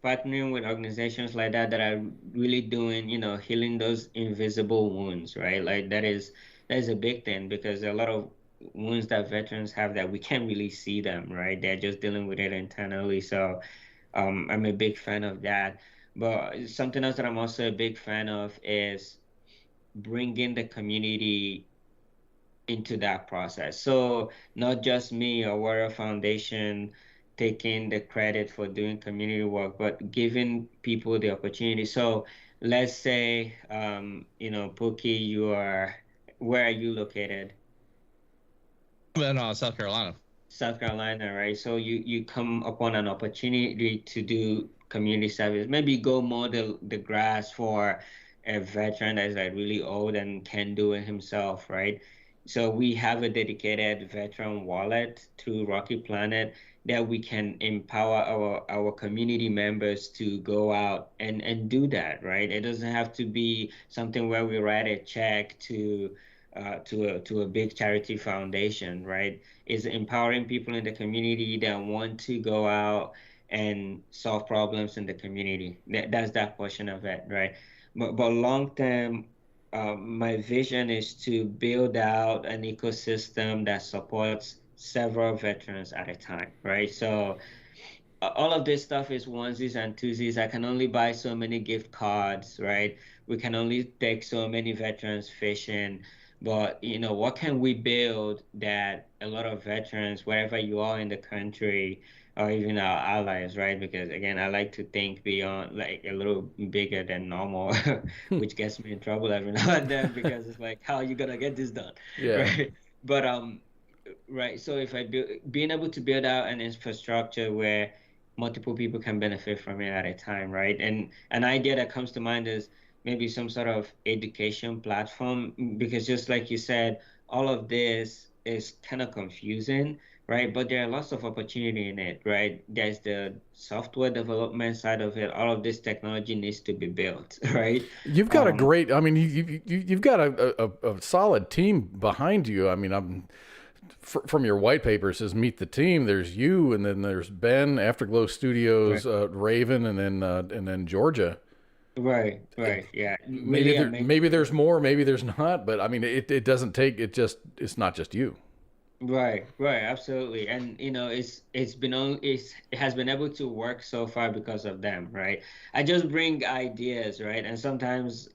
partnering with organizations like that are really doing, healing those invisible wounds, right? Like that is a big thing, because there are a lot of wounds that veterans have that we can't really see them, right? They're just dealing with it internally. So, I'm a big fan of that. But something else that I'm also a big fan of is bringing the community into that process. So not just me or Warrior Foundation taking the credit for doing community work, but giving people the opportunity. So let's say, Pookie, where are you located? In South Carolina. South Carolina, right? So you come upon an opportunity to do community service. Maybe go mow the grass for a veteran that is like really old and can't do it himself, right? So we have a dedicated veteran wallet through Rocky Planet that we can empower our community members to go out and do that, right? It doesn't have to be something where we write a check to a big charity foundation, right? Is empowering people in the community that want to go out and solve problems in the community. That's that portion of it, right? But long term, my vision is to build out an ecosystem that supports several veterans at a time, right? So all of this stuff is onesies and twosies. I can only buy so many gift cards, right? We can only take so many veterans fishing. But, what can we build that a lot of veterans, wherever you are in the country, or even our allies, right? Because again, I like to think beyond, like a little bigger than normal, which gets me in trouble every now and then, because it's like, how are you gonna get this done? Yeah. Right? But right. So if being able to build out an infrastructure where multiple people can benefit from it at a time, right? And an idea that comes to mind is maybe some sort of education platform, because just like you said, all of this is kind of confusing, right? But there are lots of opportunity in it, right? There's the software development side of it. All of this technology needs to be built, right? You've got a great. I mean, you've got a solid team behind you. I mean, from your white paper, it says meet the team. There's you, and then there's Ben, Afterglow Studios, Right. Raven, and then Georgia. Right, yeah. Maybe Really maybe there's more, maybe there's not, but I mean, it doesn't take it. It's not just you. Right, absolutely. And it has been able to work so far because of them, right? I just bring ideas, right? And sometimes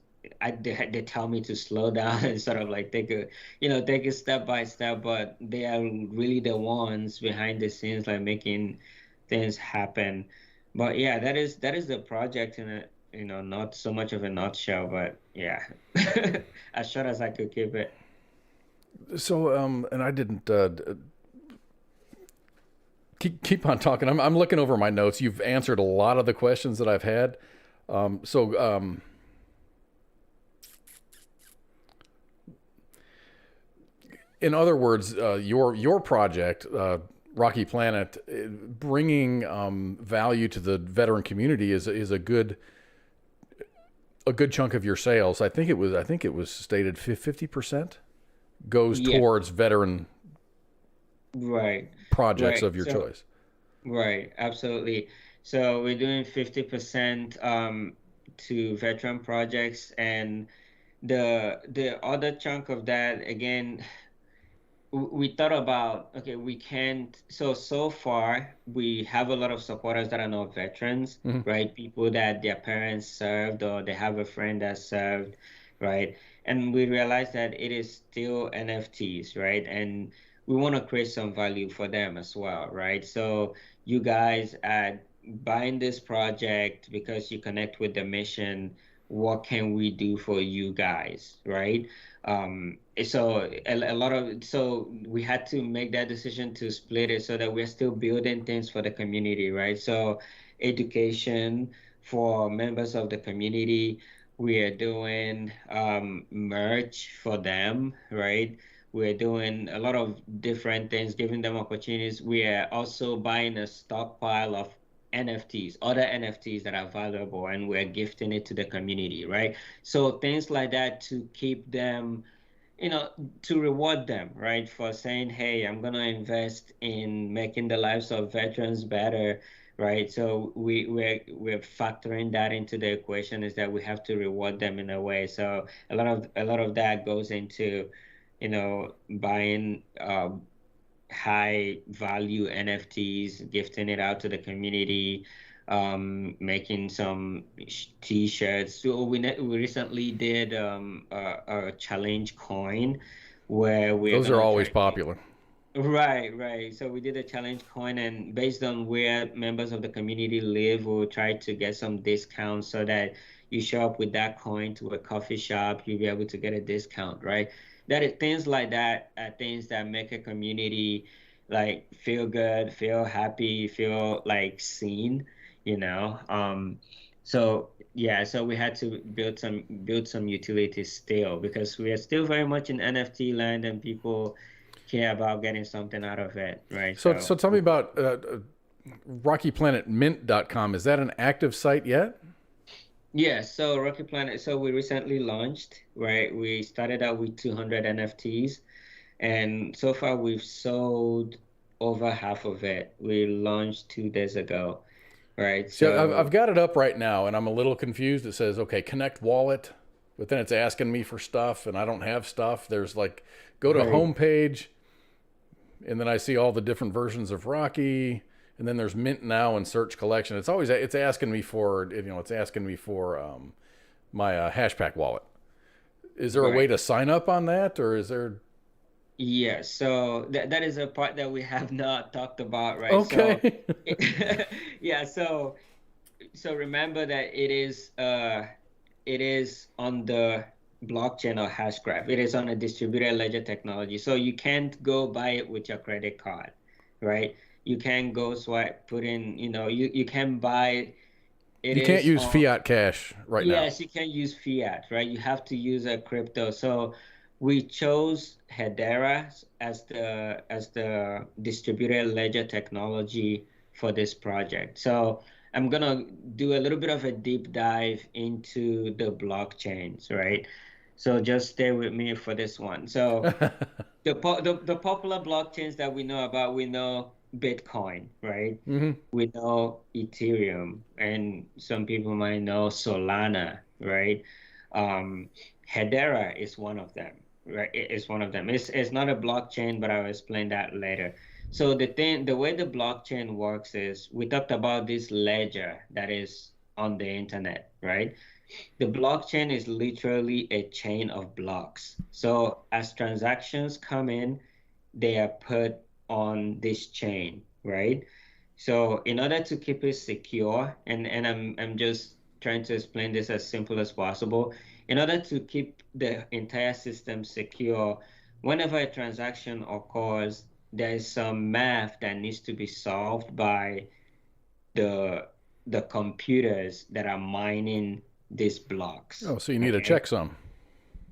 they tell me to slow down and sort of like take it step by step, but they are really the ones behind the scenes, like making things happen. But yeah, that is the project in a, not so much of a nutshell, but yeah, as short as I could keep it. So, and I didn't keep on talking. I'm looking over my notes. You've answered a lot of the questions that I've had. In other words, your project, Rocky Planet, bringing value to the veteran community is a good chunk of your sales. I think it was stated 50% goes towards veteran Right. projects Right. of your So, choice. right, absolutely. So we're doing 50% to veteran projects, and the other chunk of that, again, we thought about, okay, we can't, so far we have a lot of supporters that are not veterans, right? People that their parents served or they have a friend that served, right? And we realized that it is still NFTs, right? And we want to create some value for them as well, right? So you guys are buying this project because you connect with the mission. What can we do for you guys, right? So a lot of, so we had to make that decision to split it so that we're still building things for the community, right? So education for members of the community. We are doing merch for them, right? We're doing a lot of different things, giving them opportunities. We are also buying a stockpile of NFTs, other NFTs that are valuable, and we're gifting it to the community, right? So things like that to keep them, to reward them, right, for saying, hey, I'm gonna invest in making the lives of veterans better, right? So we're factoring that into the equation, is that we have to reward them in a way. So a lot of that goes into, buying high value NFTs, gifting it out to the community, making some t-shirts. So we recently did a challenge coin where Those are always popular. Right. So we did a challenge coin, and based on where members of the community live, we'll try to get some discounts so that you show up with that coin to a coffee shop, you'll be able to get a discount, right? Things like that are things that make a community like feel good, feel happy, feel like seen, you know. So yeah, so we had to build some utilities still, because we are still very much in NFT land, and people care about getting something out of it, right? So tell me about RockyPlanetMint.com. Is that an active site yet? Yeah, so Rocky Planet, so we recently launched, right? We started out with 200 NFTs, and so far we've sold over half of it. We launched 2 days ago, right? So I've got it up right now, and I'm a little confused. It says, okay, connect wallet, but then it's asking me for stuff, and I don't have stuff. There's like, go to homepage, and then I see all the different versions of Rocky, and then there's Mint Now and Search Collection. It's asking me for, my Hashpack wallet. Is there a way to sign up on that, or is there? Yeah, so that is a part that we have not talked about, right? Okay. So, yeah, so remember that it is on the blockchain or hash graph. It is on a distributed ledger technology. So you can't go buy it with your credit card, right? You can't go swipe, put in, you can buy it. You can't Is use on, fiat cash right now. yes, you can use fiat, right? You have to use a crypto. So we chose Hedera as the distributed ledger technology for this project. So I'm gonna do a little bit of a deep dive into the blockchains, right? So just stay with me for this one. So the popular blockchains that we know about, we know Bitcoin, right? We know Ethereum, and some people might know Solana, right? Um, Hedera is one of them, right? It's one of them. It's not a blockchain, but I'll explain that later. So the way the blockchain works is we talked about this ledger that is on the internet, right? The blockchain is literally a chain of blocks. So as transactions come in, they are put on this chain, right? So in order to keep it secure, and I'm just trying to explain this as simple as possible, in order to keep the entire system secure, whenever a transaction occurs, there is some math that needs to be solved by the the computers that are mining these blocks. Oh, so you need a checksum.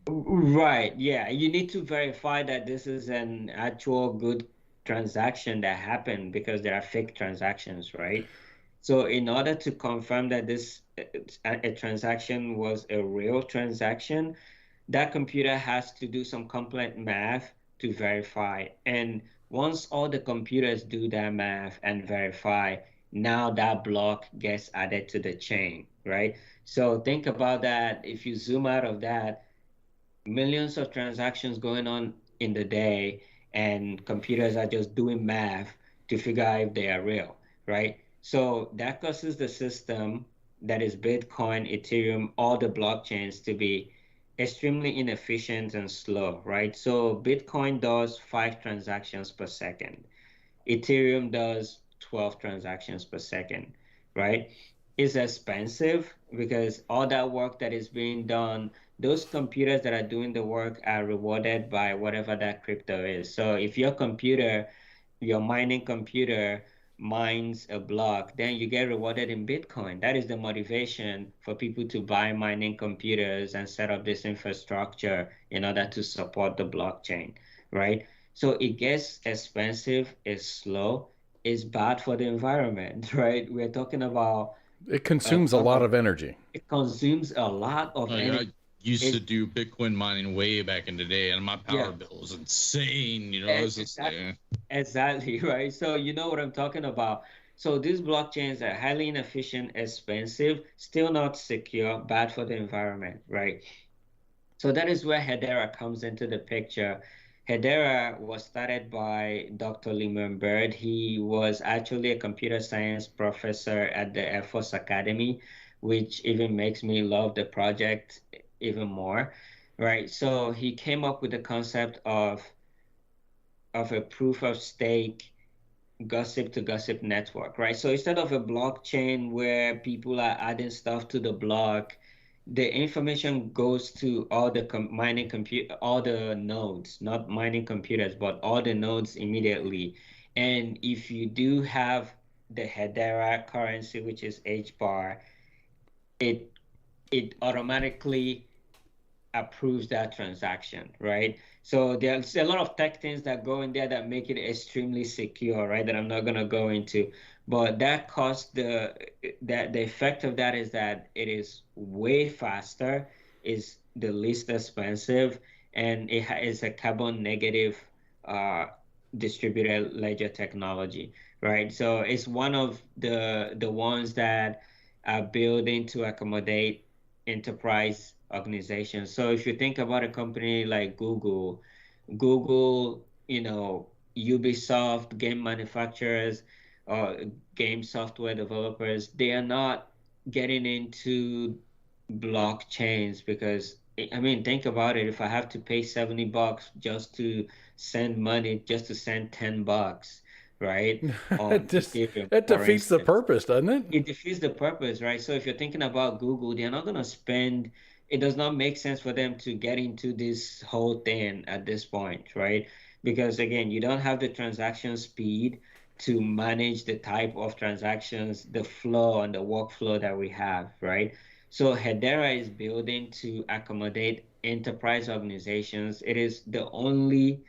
Right, yeah. You need to verify that this is an actual good transaction that happened, because there are fake transactions, right? So in order to confirm that a transaction was a real transaction, that computer has to do some complex math to verify. And once all the computers do that math and verify, now that block gets added to the chain, right? So think about that. If you zoom out of that, millions of transactions going on in the day, and computers are just doing math to figure out if they are real, right? So that causes the system, that is Bitcoin, Ethereum, all the blockchains, to be extremely inefficient and slow, right? So Bitcoin does 5 transactions per second. Ethereum does 12 transactions per second, right? It's expensive because all that work that is being done, those computers that are doing the work are rewarded by whatever that crypto is. So if your mining computer mines a block, then you get rewarded in Bitcoin. That is the motivation for people to buy mining computers and set up this infrastructure in order to support the blockchain, right? So it gets expensive, it's slow, it's bad for the environment, right? We're talking about It consumes a lot of energy. it consumes a lot of Like, I energy. used to do Bitcoin mining way back in the day, and my power bill was insane. It's just, Exactly, right? So you know what I'm talking about. So these blockchains are highly inefficient, expensive, still not secure, bad for the environment, right? So that is where Hedera comes into the picture. Hedera was started by Dr. Lyman Bird. He was actually a computer science professor at the Air Force Academy, which even makes me love the project even more, right? So he came up with the concept of a proof of stake gossip to gossip network, right? So instead of a blockchain where people are adding stuff to the block, the information goes to all the all the nodes, not mining computers, but all the nodes immediately. And if you do have the Hedera currency, which is H bar, it automatically approves that transaction, right? So there's a lot of tech things that go in there that make it extremely secure, right? That I'm not gonna go into, but that cost the effect of that is that it is way faster, is the least expensive, and it is a carbon negative uh, distributed ledger technology, right? So it's one of the ones that are building to accommodate enterprise organizations. So if you think about a company like Google, Ubisoft, game manufacturers, or game software developers, they are not getting into blockchains because, I mean, think about it. If I have to pay $70 just to send money, just to send $10, right? It defeats the purpose, doesn't it? It defeats the purpose, right? So if you're thinking about Google, they're not going to spend it does not make sense for them to get into this whole thing at this point, right? Because again, you don't have the transaction speed to manage the type of transactions, the flow and the workflow that we have, right? So Hedera is building to accommodate enterprise organizations. It is the only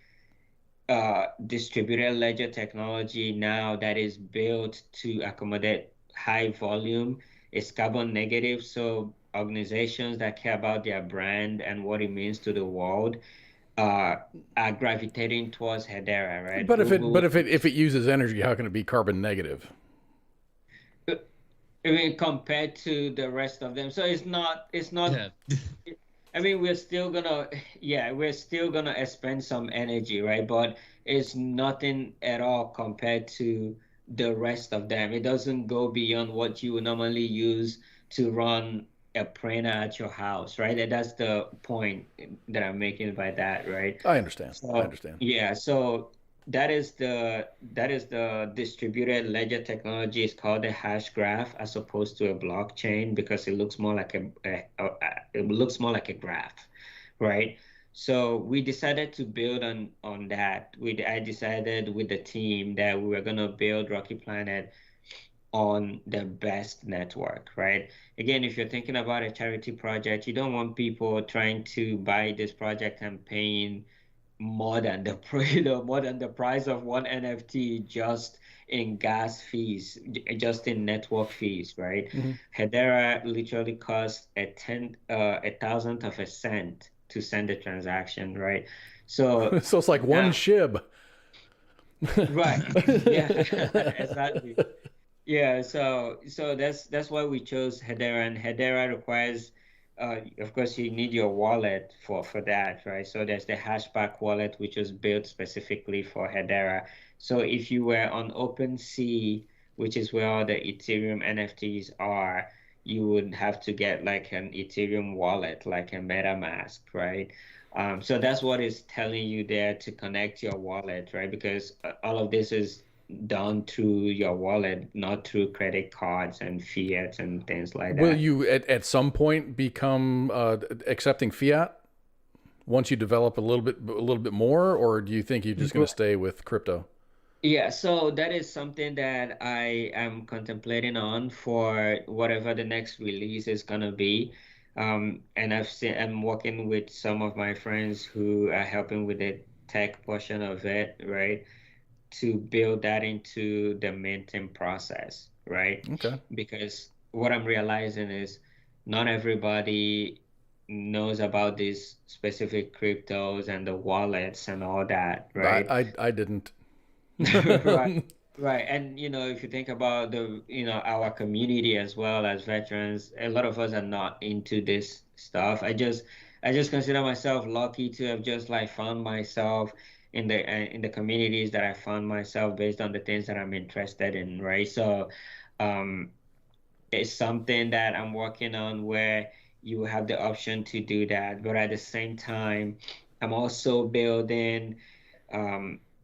distributed ledger technology now that is built to accommodate high volume. It's carbon negative, so organizations that care about their brand and what it means to the world are gravitating towards Hedera, right? But Google, if it uses energy, how can it be carbon negative? I mean, compared to the rest of them, so it's not. Yeah. I mean, we're still gonna expend some energy, right? But it's nothing at all compared to the rest of them. It doesn't go beyond what you would normally use to run a printer at your house, right? And that's the point that I'm making by that, right? I understand. So I understand. yeah, so that is the distributed ledger technology. It's called a hash graph as opposed to a blockchain because it looks more like a graph, right? So we decided to build on that. I decided with the team that we were gonna build Rocky Planet on the best network, right? Again, if you're thinking about a charity project, you don't want people trying to buy this project and paying more than the more than the price of one NFT just in gas fees, just in network fees, right? Hedera literally costs a thousandth of a cent to send a transaction, right? So So it's like one SHIB. right, yeah, exactly. Yeah, so that's why we chose Hedera, and Hedera requires, of course, you need your wallet for that, right? So there's the Hashback wallet, which was built specifically for Hedera. So if you were on OpenSea, which is where all the Ethereum NFTs are, you would have to get like an Ethereum wallet, like a MetaMask, right? So that's what it's telling you there to connect your wallet, right? Because all of this is done through your wallet, not through credit cards and fiat and things like that. Will you at some point become accepting fiat once you develop a little bit more, or do you think you're just going to stay with crypto? Yeah, so that is something that I am contemplating on for whatever the next release is gonna be. And I'm working with some of my friends who are helping with the tech portion of it, right? To build that into the minting process, right? Okay. Because what I'm realizing is not everybody knows about these specific cryptos and the wallets and all that, right? I didn't. Right. Right. And if you think about our community as well as veterans, a lot of us are not into this stuff. I just consider myself lucky to have just like found myself in the communities that I found myself based on the things that I'm interested in, right? So it's something that I'm working on where you have the option to do that. But at the same time, I'm also building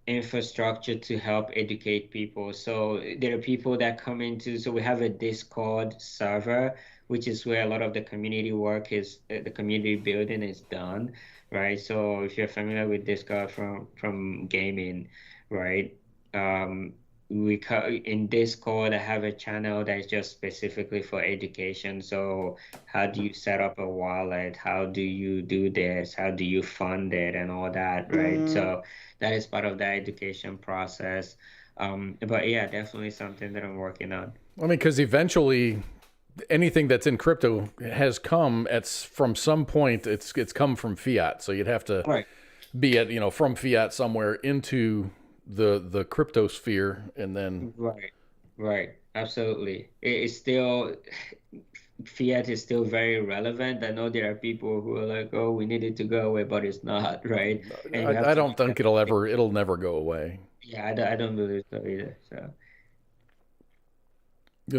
infrastructure to help educate people. So there are people that come into, so we have a Discord server, which is where a lot of the community work is, the community building is done, right? So if you're familiar with Discord from gaming, right? In Discord, I have a channel that is just specifically for education. So how do you set up a wallet? How do you do this? How do you fund it and all that, right? So that is part of the education process. But yeah, definitely something that I'm working on. I mean, because eventually anything that's in crypto has come from some point, it's come from fiat. So you'd have to be at, from fiat somewhere into the crypto sphere, and then right, absolutely. It's still, fiat is still very relevant. I know there are people who are like, oh, we need it to go away, but it's not, right? And I don't think it'll never go away. Yeah, I don't believe so either.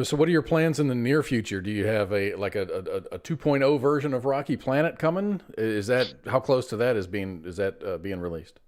So what are your plans in the near future? Do you have a 2.0 version of Rocky Planet coming? Is that, how close to that is being released?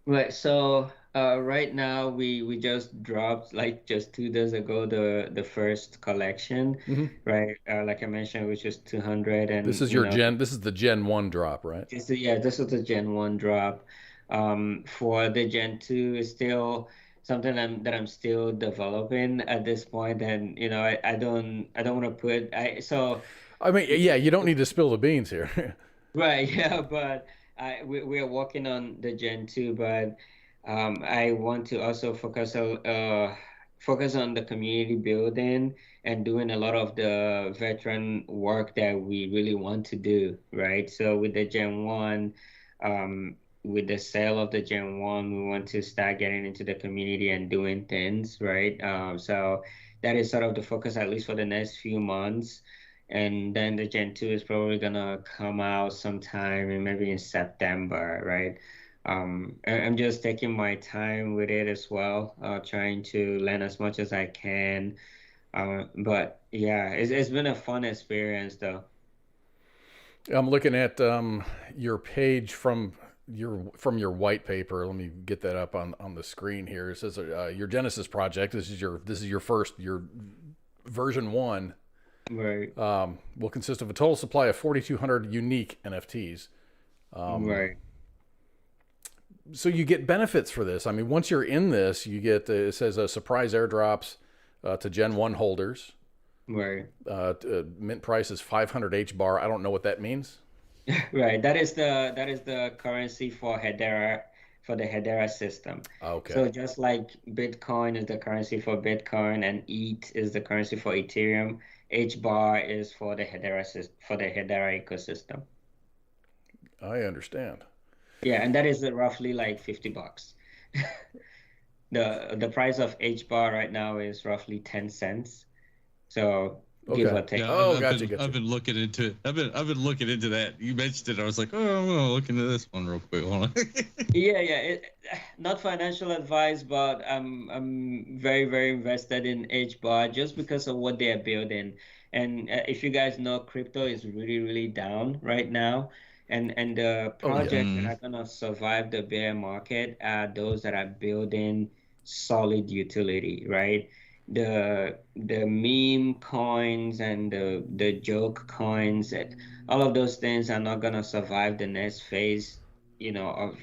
Right. So Right now we just dropped like just 2 days ago the first collection, right? Like I mentioned, which is 200, This and is your Gen. This is the Gen 1 drop, right? this is the Gen 1 drop. For the Gen 2 is still something that I'm still developing at this point, and I don't want to put I so I mean, yeah, you don't need to spill the beans here. right, yeah, but we're working on the Gen 2, but I want to also focus on the community building and doing a lot of the veteran work that we really want to do, right? So with the Gen 1, with the sale of the Gen 1, we want to start getting into the community and doing things, right? So that is sort of the focus, at least for the next few months. And then the Gen 2 is probably gonna come out sometime in maybe in September, right? I'm just taking my time with it as well, trying to learn as much as I can. But yeah, it's been a fun experience though. I'm looking at your page from your white paper. Let me get that up on the screen here. It says your Genesis project. This is your version 1. Right. Will consist of a total supply of 4,200 unique NFTs. Right. So you get benefits for this. I mean, once you're in this, you get it says surprise airdrops to Gen 1 holders. Right. Mint price is 500 H bar. I don't know what that means. Right. That is the currency for Hedera, for the Hedera system. Okay. So just like Bitcoin is the currency for Bitcoin and ETH is the currency for Ethereum, H bar is for the Hedera ecosystem. I understand. Yeah, and that is roughly like $50. The price of H bar right now is roughly 10 cents. So give or take. Yeah, gotcha. I've been looking into that. You mentioned it. I was like, oh, I'm gonna look into this one real quick. Hold on. Yeah. Not financial advice, but I'm very, very invested in H bar just because of what they are building. And if you guys know, crypto is really, really down right now. And the projects that are gonna survive the bear market are those that are building solid utility, right? The meme coins and the joke coins, all of those things are not gonna survive the next phase, of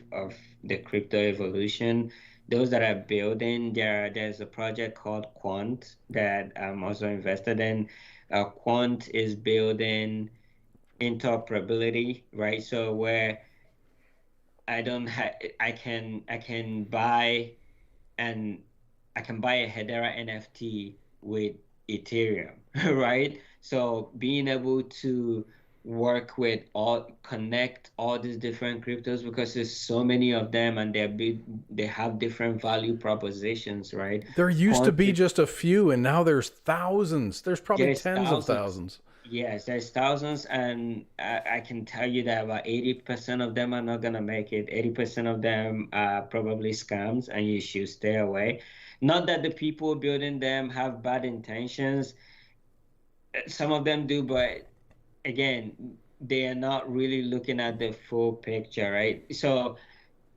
the crypto evolution. Those that are building, there's a project called Quant that I'm also invested in. Quant is building interoperability, right? So where I can buy a Hedera NFT with Ethereum, right? So being able to connect all these different cryptos, because there's so many of them and they have different value propositions, right? There used to be just a few, and now there's thousands. There's probably tens of thousands. Yes, there's thousands, and I can tell you that about 80% of them are not gonna make it. 80% of them are probably scams, and you should stay away. Not that the people building them have bad intentions. Some of them do, but again, they are not really looking at the full picture, right? So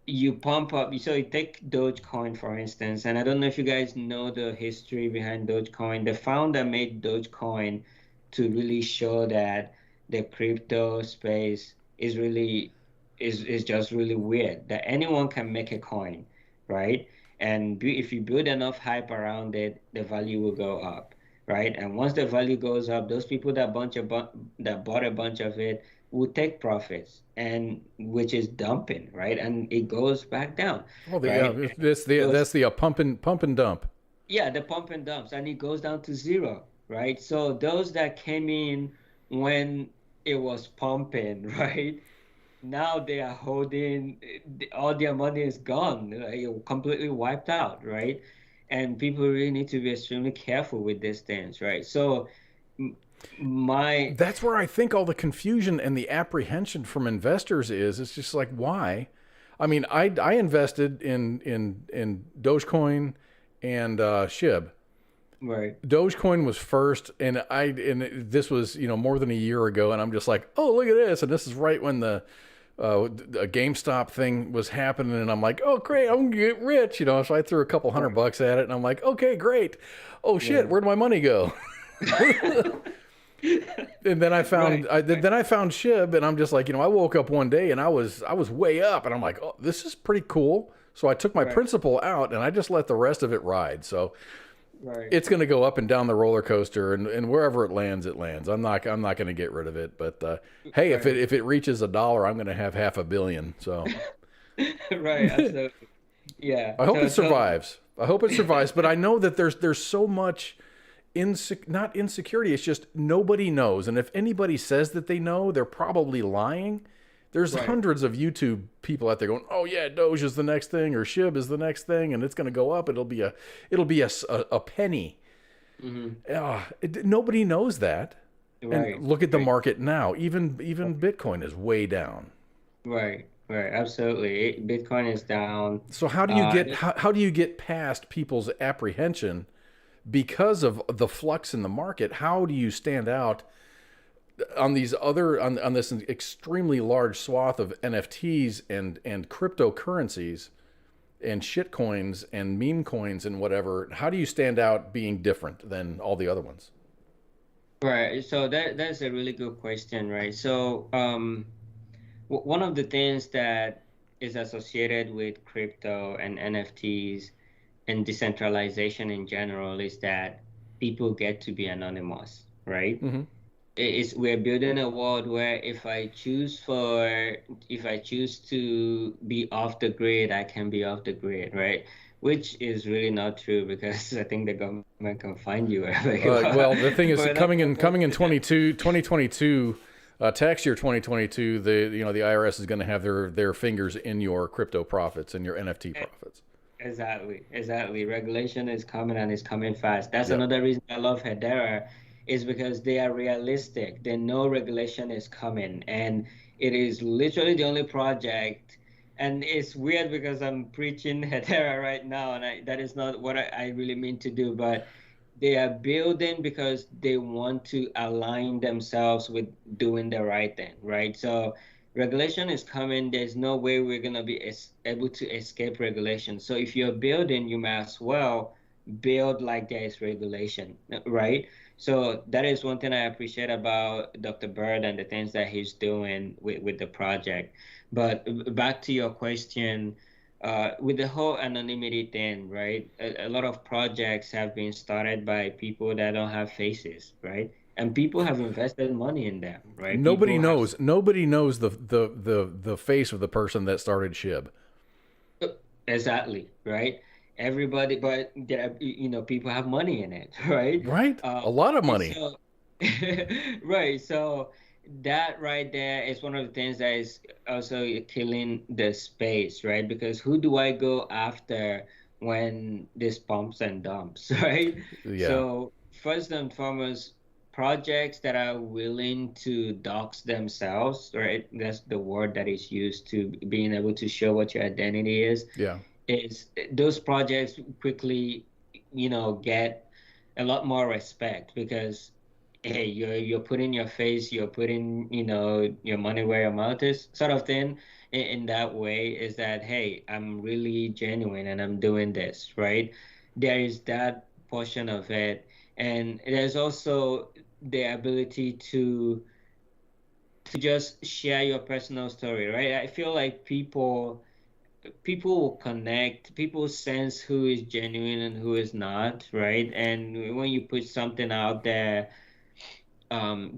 you take Dogecoin, for instance, and I don't know if you guys know the history behind Dogecoin. The founder made Dogecoin to really show that the crypto space is just really weird, that anyone can make a coin, right? And if you build enough hype around it, the value will go up, right? And once the value goes up, those people that bought a bunch of it will take profits, and which is dumping, right? And it goes back down. Oh, right? That's the pump and dump. Yeah, the pump and dumps, and it goes down to zero, right? So those that came in when it was pumping, right? Now they are holding, all their money is gone, completely wiped out, right? And people really need to be extremely careful with these things, right? So that's where I think all the confusion and the apprehension from investors is. It's just like, why? I mean, I invested in Dogecoin and SHIB. Right. Dogecoin was first, and this was more than a year ago, and I'm just like, oh, look at this, and this is right when the a GameStop thing was happening, and I'm like, oh great, I'm gonna get rich, you know. So I threw a couple $100 at it, and I'm like, okay, great. Oh shit, where'd my money go? And then I found then I found SHIB, and I'm just like, you know, I woke up one day and I was way up, and I'm like, oh, this is pretty cool. So I took my principal out, and I just let the rest of it ride. So it's going to go up and down the roller coaster, and wherever it lands, it lands. I'm not going to get rid of it. But hey, if it reaches $1, I'm going to have $500 million. So Right. Absolutely. Yeah. I hope it survives. I hope it survives. But I know that there's so much not insecurity. It's just nobody knows. And if anybody says that they know, they're probably lying. There's hundreds of YouTube people out there going, oh yeah, Doge is the next thing, or SHIB is the next thing, and it's going to go up. It'll be a penny. Nobody knows that. And look at the market now. Even Bitcoin is way down. Right. Absolutely. Bitcoin is down. So how do you get how do you get past people's apprehension because of the flux in the market? How do you stand out on these on this extremely large swath of NFTs and cryptocurrencies and shit coins and meme coins and whatever? How do you stand out being different than all the other ones? Right. So that's a really good question, right? So one of the things that is associated with crypto and NFTs and decentralization in general is that people get to be anonymous, right? We're building a world where if I choose to be off the grid, I can be off the grid, right? Which is really not true, because I think the government can find you wherever you are. Well, the thing is, coming in 2022, tax year 2022, the IRS is going to have their fingers in your crypto profits and your NFT profits. Exactly. Regulation is coming, and it's coming fast. That's another reason I love Hedera, is because they are realistic. They know regulation is coming, and it is literally the only project. And it's weird because I'm preaching Hedera right now, and that is not what I really mean to do, but they are building because they want to align themselves with doing the right thing, right? So regulation is coming. There's no way we're going to be able to escape regulation. So if you're building, you might as well build like there is regulation, right? So that is one thing I appreciate about Dr. Bird and the things that he's doing with the project. But back to your question, with the whole anonymity thing, right? A lot of projects have been started by people that don't have faces, right? And people have invested money in them, right? Nobody knows the face of the person that started SHIB. Exactly, right? Everybody, but there, people have money in it, right? Right, a lot of money. So, right. So that right there is one of the things that is also killing the space, right? Because who do I go after when this pumps and dumps, right? Yeah. So first and foremost, projects that are willing to dox themselves, right? That's the word that is used to being able to show what your identity is. Yeah. Is those projects quickly, get a lot more respect, because hey, you're putting your face, you're putting, your money where your mouth is, sort of thing. In that way, is that, hey, I'm really genuine and I'm doing this, right? There is that portion of it, and there's also the ability to just share your personal story, right? I feel like people will connect, people sense who is genuine and who is not, right? And when you put something out there,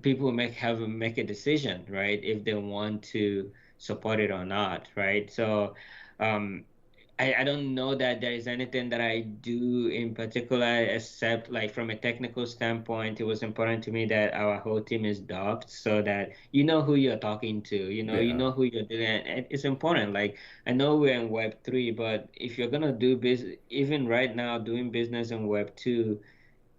people make a decision, right, if they want to support it or not, right? So I don't know that there is anything that I do in particular, except like from a technical standpoint, it was important to me that our whole team is docked, so that you know who you're talking to, you know who you're doing. And it's important. Like, I know we're in Web 3, but if you're gonna do business, even right now doing business in Web 2,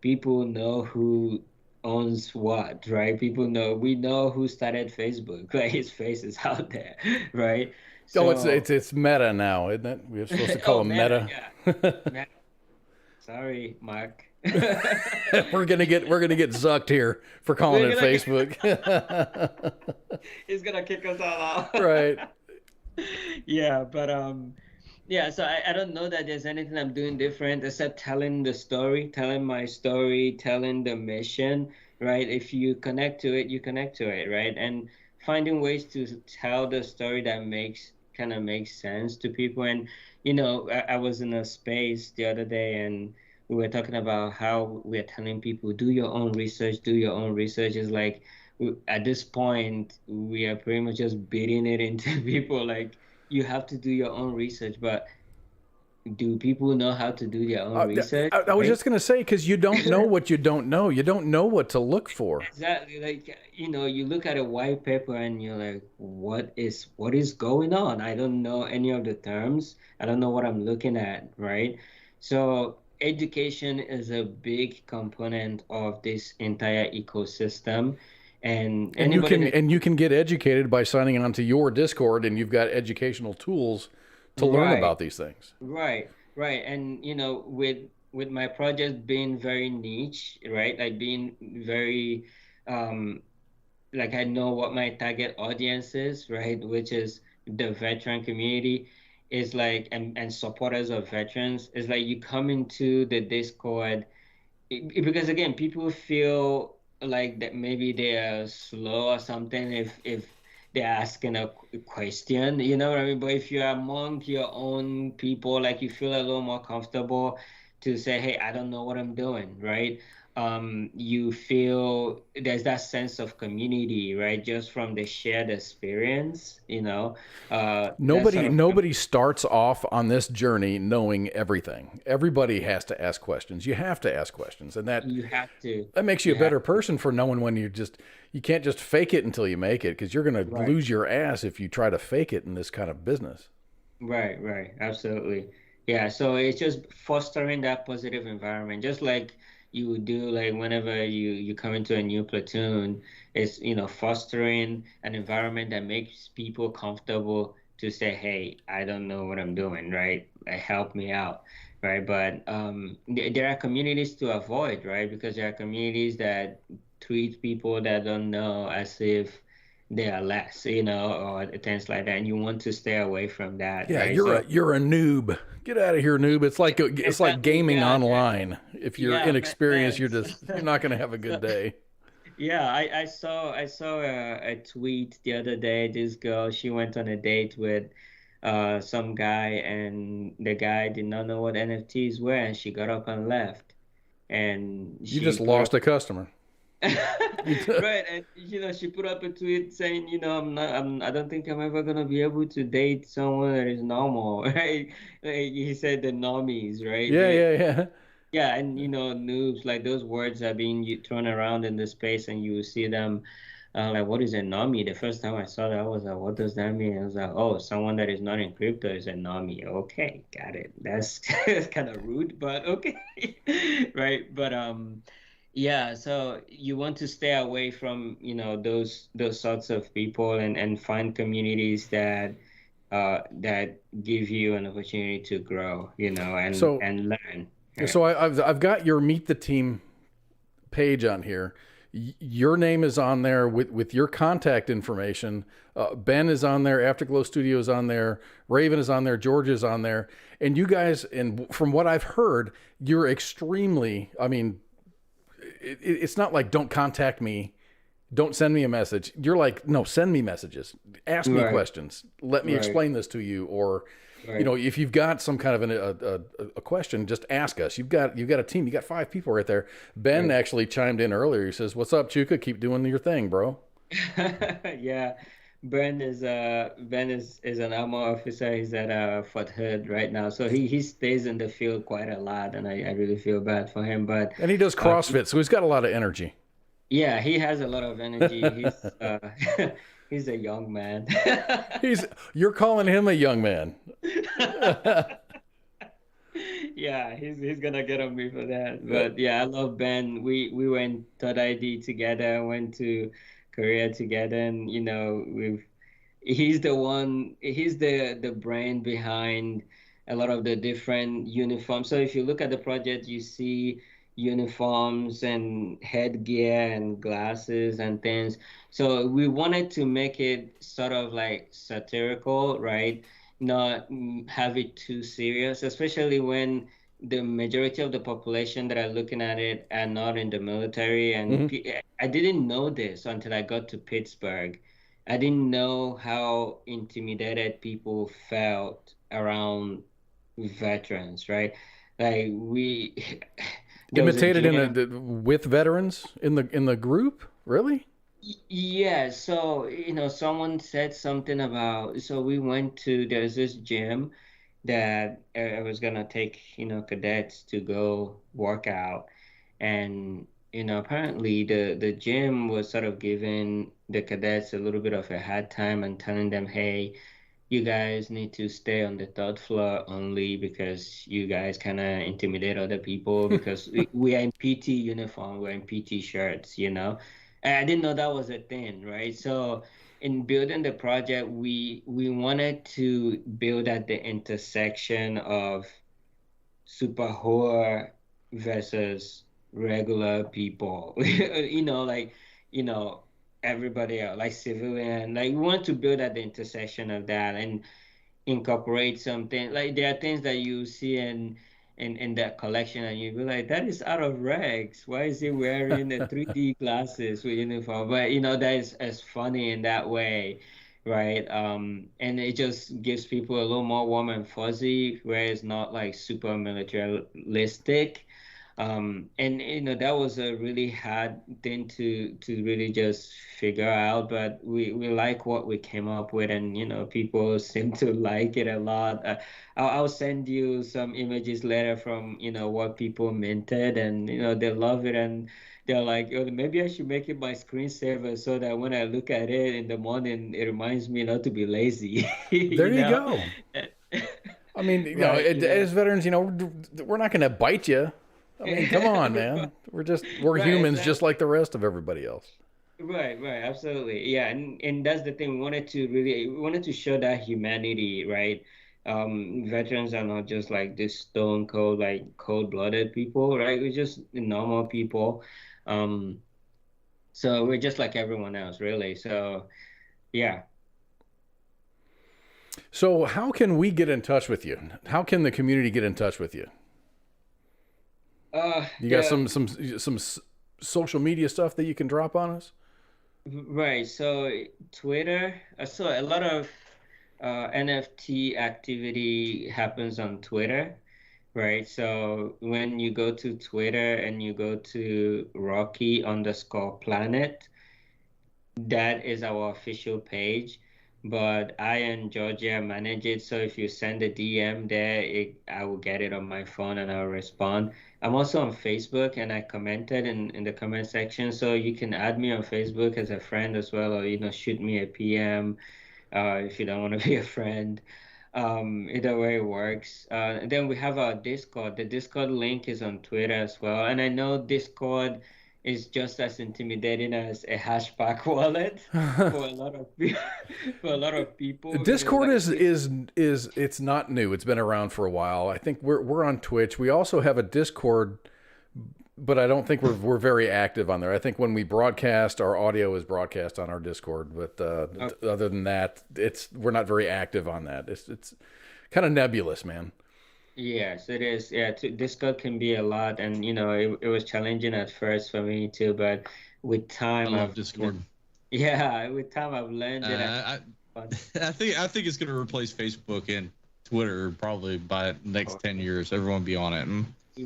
people know who owns what, right? We know who started Facebook, like his face is out there, right? So, it's Meta now, isn't it? We're supposed to call him Meta. Yeah. Meta. Sorry, Mark. we're gonna get zucked here for calling it Facebook. He's gonna kick us all out. Right. Yeah, but yeah, so I don't know that there's anything I'm doing different except telling the story, telling my story, telling the mission, right? If you connect to it, you connect to it, right? And finding ways to tell the story that kind of makes sense to people. And I was in a space the other day, and we were talking about how we're telling people, do your own research, do your own research. It's like at this point, we are pretty much just beating it into people, like, you have to do your own research. But do people know how to do their own research? I was just going to say, because you don't know what you don't know. You don't know what to look for. Exactly. Like, you look at a white paper and you're like, what is going on? I don't know any of the terms. I don't know what I'm looking at, right? So education is a big component of this entire ecosystem. And you can get educated by signing on to your Discord, and you've got educational tools to learn about these things. Right. And with my project being very niche, right? Like being very like I know what my target audience is, right? Which is the veteran community, is like and supporters of veterans. Is like you come into the Discord because again, people feel like that maybe they are slow or something if they're asking a question, you know what I mean? But if you're among your own people, like you feel a little more comfortable to say, hey, I don't know what I'm doing, right? You feel there's that sense of community, right? Just from the shared experience, Nobody starts off on this journey knowing everything. Everybody has to ask questions. You have to ask questions, and that makes you a better person for knowing when you can't just fake it until you make it, because you're going to lose your ass if you try to fake it in this kind of business. Right, absolutely. Yeah, so it's just fostering that positive environment, just like you would do like whenever you come into a new platoon. It's fostering an environment that makes people comfortable to say, hey, I don't know what I'm doing, right? Help me out, right? But there are communities to avoid, right? Because there are communities that treat people that don't know as if they are less, or things like that, and you want to stay away from that. Yeah, right? you're a noob. Get out of here, noob. It's like gaming online. If you're inexperienced, you're not going to have a good day. Yeah, I saw a tweet the other day. This girl, she went on a date with some guy, and the guy did not know what NFTs were, and she got up and left. And you just lost a customer. Right, and she put up a tweet saying, I don't think I'm ever gonna be able to date someone that is normal, right? Like, he said the normies, right? Yeah, and noobs, like those words are being thrown around in the space, and you see them like, what is a normie? The first time I saw that, I was like, what does that mean? I was like, oh, someone that is not in crypto is a normie. Okay, got it. That's kind of rude, but okay. Right, but yeah, so you want to stay away from those sorts of people, and find communities that give you an opportunity to grow, and learn. So I've got your Meet the Team page on here. Your name is on there with your contact information. Ben is on there. Afterglow Studio is on there. Raven is on there. George is on there. And you guys, and from what I've heard, you're extremely, it's not like don't contact me, don't send me a message. You're like, no, send me messages, ask me questions, let me explain this to you, or if you've got some kind of a question, just ask us. You've got a team. You got 5 people right there. Ben actually chimed in earlier. He says, "What's up, Chuka? Keep doing your thing, bro." Yeah. Ben is an armor officer. He's at Fort Hood right now, so he stays in the field quite a lot, and I really feel bad for him. And he does CrossFit, so he's got a lot of energy. Yeah, he has a lot of energy. He's he's a young man. You're calling him a young man. Yeah, he's gonna get on me for that. But yeah, I love Ben. We went Third ID together, went to Korea together, and he's the brain behind a lot of the different uniforms. So if you look at the project, you see uniforms and headgear and glasses and things. So we wanted to make it sort of like satirical, right? Not have it too serious, especially when the majority of the population that are looking at it are not in the military. And I didn't know this until I got to Pittsburgh. I didn't know how intimidated people felt around veterans, right? Like we there was a Imitated gym. with veterans in the group? Really? Yeah, so someone said something about, so we went to, there's this gym that I was gonna take, cadets to go work out. And apparently the gym was sort of giving the cadets a little bit of a hard time and telling them, hey, you guys need to stay on the third floor only because you guys kind of intimidate other people because we are in PT uniform, we're in PT shirts, And I didn't know that was a thing, right? So in building the project, we wanted to build at the intersection of super horror versus regular people, like, you know, everybody else, like civilian, like we want to build at the intersection of that and incorporate something like there are things that you see in that collection and you be like that is out of rags, why is he wearing the 3D glasses with uniform, but that is as funny in that way, right? And it just gives people a little more warm and fuzzy where it's not like super militaristic. And that was a really hard thing to really just figure out, but we like what we came up with, and people seem to like it a lot. I'll send you some images later from what people minted, and they love it, and they're like, oh, maybe I should make it my screensaver so that when I look at it in the morning, it reminds me not to be lazy. There you go. I mean, Right, as veterans, we're not going to bite you. I mean, come on, man. We're Right, humans exactly. just like the rest of everybody else. Right, absolutely. Yeah, and that's the thing. We wanted to show that humanity, right? Veterans are not just like this stone cold, like cold-blooded people, right? We're just normal people. Um, so we're just like everyone else, really. So yeah. So, how can we get in touch with you? How can the community get in touch with you? You got The some social media stuff that you can drop on us? Right. So Twitter, so a lot of NFT activity happens on Twitter, right? So when you go to Twitter and you go to Rocky_Planet, that is our official page. But I and Georgia manage it. So if you send a DM there, I will get it on my phone and I'll respond. I'm also on Facebook and I commented in the comment section. So you can add me on Facebook as a friend as well, or shoot me a PM if you don't want to be a friend. Either way works. Then we have our Discord. The Discord link is on Twitter as well. And I know Discord is just as intimidating as a hashpack wallet for a lot of people. For a lot of people, Discord like is it's not new. It's been around for a while. I think we're on Twitch. We also have a Discord, but I don't think we're very active on there. I think when we broadcast, our audio is broadcast on our Discord. But other than that, we're not very active on that. It's kind of nebulous, man. Yes, it is. Yeah, Discord can be a lot, and it was challenging at first for me too, but with I time, love Discord. yeah, with time I've learned it. I I think it's gonna replace Facebook and Twitter probably by the next 10 years. Everyone be on it.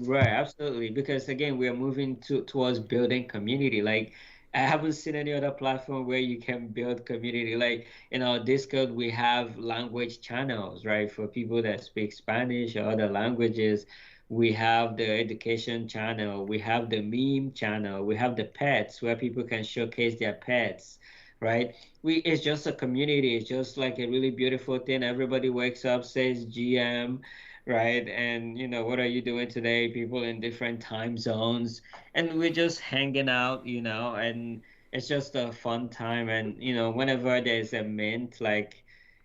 Right, absolutely. Because again, we are moving towards building community. Like, I haven't seen any other platform where you can build community. Like in our Discord, we have language channels, right? For people that speak Spanish or other languages. We have the education channel, we have the meme channel, we have the pets where people can showcase their pets, right? It's just a community. It's just like a really beautiful thing. Everybody wakes up, says GM, right? And what are you doing today? People in different time zones, and we're just hanging out, and it's just a fun time. And whenever there's a mint, like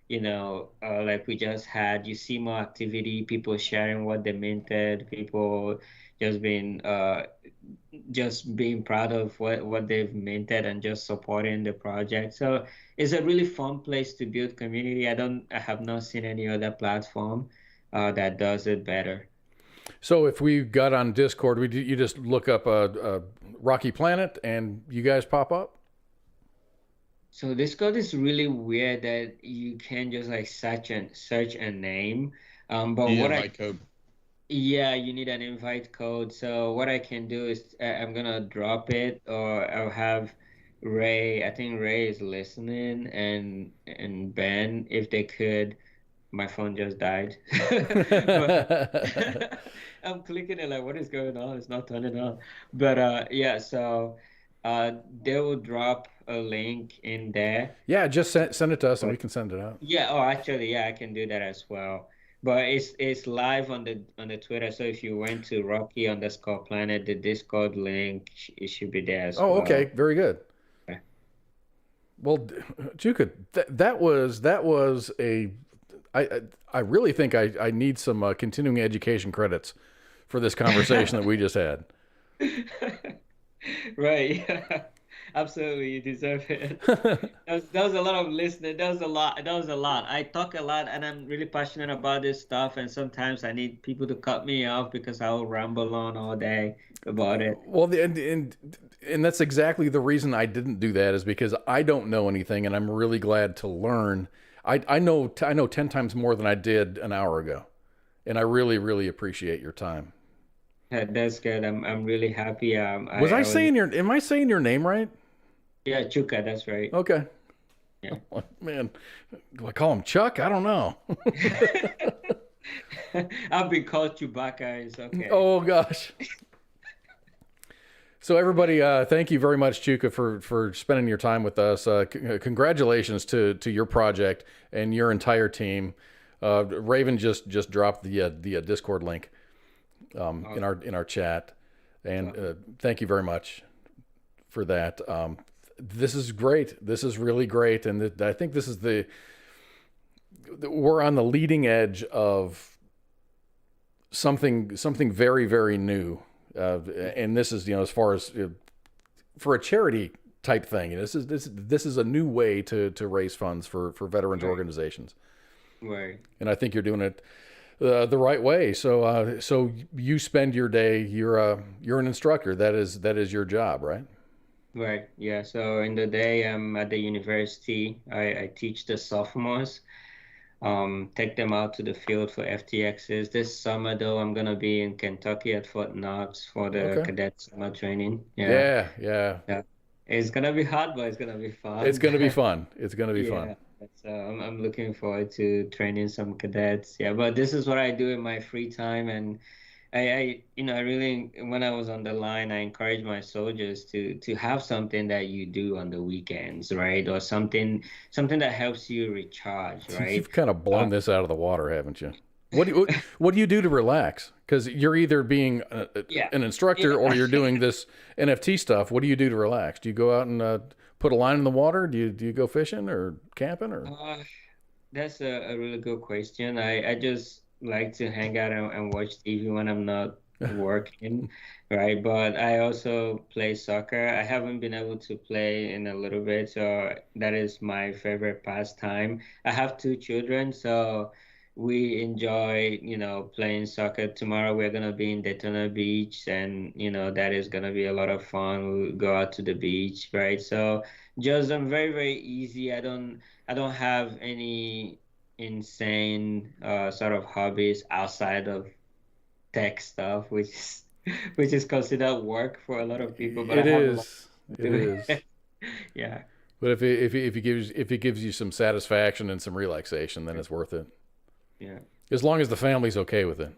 like we just had, you see more activity, people sharing what they minted, people just being proud of what they've minted and just supporting the project. So it's a really fun place to build community. I have not seen any other platform that does it better. So if we got on Discord, you just look up a Rocky Planet and you guys pop up? So Discord is really weird that you can just like search a name. But You need what invite code. yeah, you need an invite code. So what I can do is I'm gonna drop it, or I'll have Ray. I think Ray is listening, and Ben, if they could. My phone just died. But I'm clicking it like, what is going on? It's not turning on. But yeah, so they will drop a link in there. Yeah, just send it to us and we can send it out. Yeah, oh actually, yeah, I can do that as well. But it's live on the Twitter. So if you went to Rocky_Planet, the Discord link, it should be there as well. Oh, okay, very good. Okay. Well, Chuka, that was a. I really think I need some continuing education credits for this conversation that we just had. Right. Yeah. Absolutely, you deserve it. That was a lot of listening. That was a lot. I talk a lot, and I'm really passionate about this stuff. And sometimes I need people to cut me off because I'll ramble on all day about it. Well, and that's exactly the reason I didn't do that, is because I don't know anything, and I'm really glad to learn. I know 10 times more than I did an hour ago, and I really, really appreciate your time. That's good. I'm really happy. Am I saying your name right? Yeah, Chuka, that's right. Okay. Yeah. Oh, man, do I call him Chuck? I don't know. I've been called Chewbacca. It's okay. Oh gosh. So everybody, thank you very much, Chuka, for spending your time with us. Congratulations to your project and your entire team. Raven just dropped the Discord link in our chat, and thank you very much for that. This is great. This is really great, and I think this is we're on the leading edge of something very, very new. And this is, as far as for a charity type thing, this is a new way to raise funds for veterans organizations. Right. And I think you're doing it the right way. So you spend your day. You're an instructor. That is your job, right? Right. Yeah. So in the day, I'm at the university. I teach the sophomores. Take them out to the field for FTXs. This summer, though, I'm gonna be in Kentucky at Fort Knox for the cadet summer training. Yeah. It's gonna be hard, but it's gonna be fun. It's gonna be fun. It's gonna be fun. So I'm looking forward to training some cadets. Yeah, but this is what I do in my free time, and I really, when I was on the line, I encourage my soldiers to have something that you do on the weekends, right? Or something that helps you recharge, right? You've kind of blown this out of the water, haven't you? What do you do to relax? Because you're either being an instructor or you're doing this NFT stuff. What do you do to relax? Do you go out and put a line in the water? Do you go fishing or camping or? That's a really good question. I just like to hang out and watch TV when I'm not working, right? But I also play soccer. I haven't been able to play in a little bit, so that is my favorite pastime. I have 2 children, so we enjoy, playing soccer. Tomorrow we're gonna be in Daytona Beach, and that is gonna be a lot of fun. We'll go out to the beach, right? So just very, very easy. I don't have any insane sort of hobbies outside of tech stuff, which is considered work for a lot of people. But it is. Yeah. But if it gives you some satisfaction and some relaxation, then it's worth it. Yeah. As long as the family's okay with it.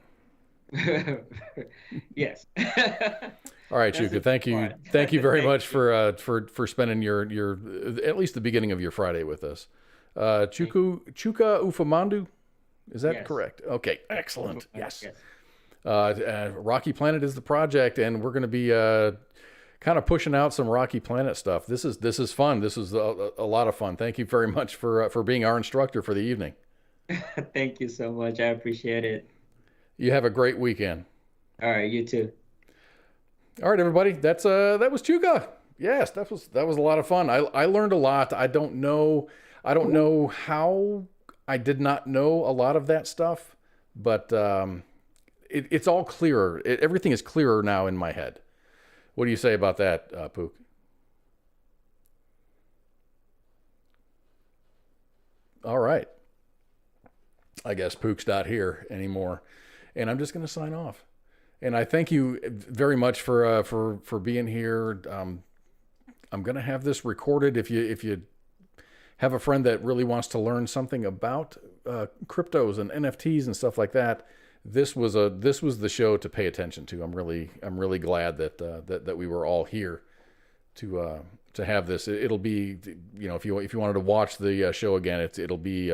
Yes. All right, Chuka. Thank you very much for spending your at least the beginning of your Friday with us. Chuka Ufomadu, is that correct? Okay, excellent. Yes. Rocky Planet is the project, and we're going to be kind of pushing out some Rocky Planet stuff. This is fun. This is a lot of fun. Thank you very much for being our instructor for the evening. Thank you so much. I appreciate it. You have a great weekend. All right, you too. All right, everybody. That was Chuka. Yes, that was a lot of fun. I learned a lot. I don't know how I did not know a lot of that stuff, but it's all clearer. Everything is clearer now in my head. What do you say about that, Pook? All right. I guess Pook's not here anymore, and I'm just going to sign off. And I thank you very much for being here. I'm going to have this recorded. If you have a friend that really wants to learn something about cryptos and NFTs and stuff like that, this was the show to pay attention to. I'm really glad that we were all here to have this. It'll be, if you wanted to watch the show again, it'll be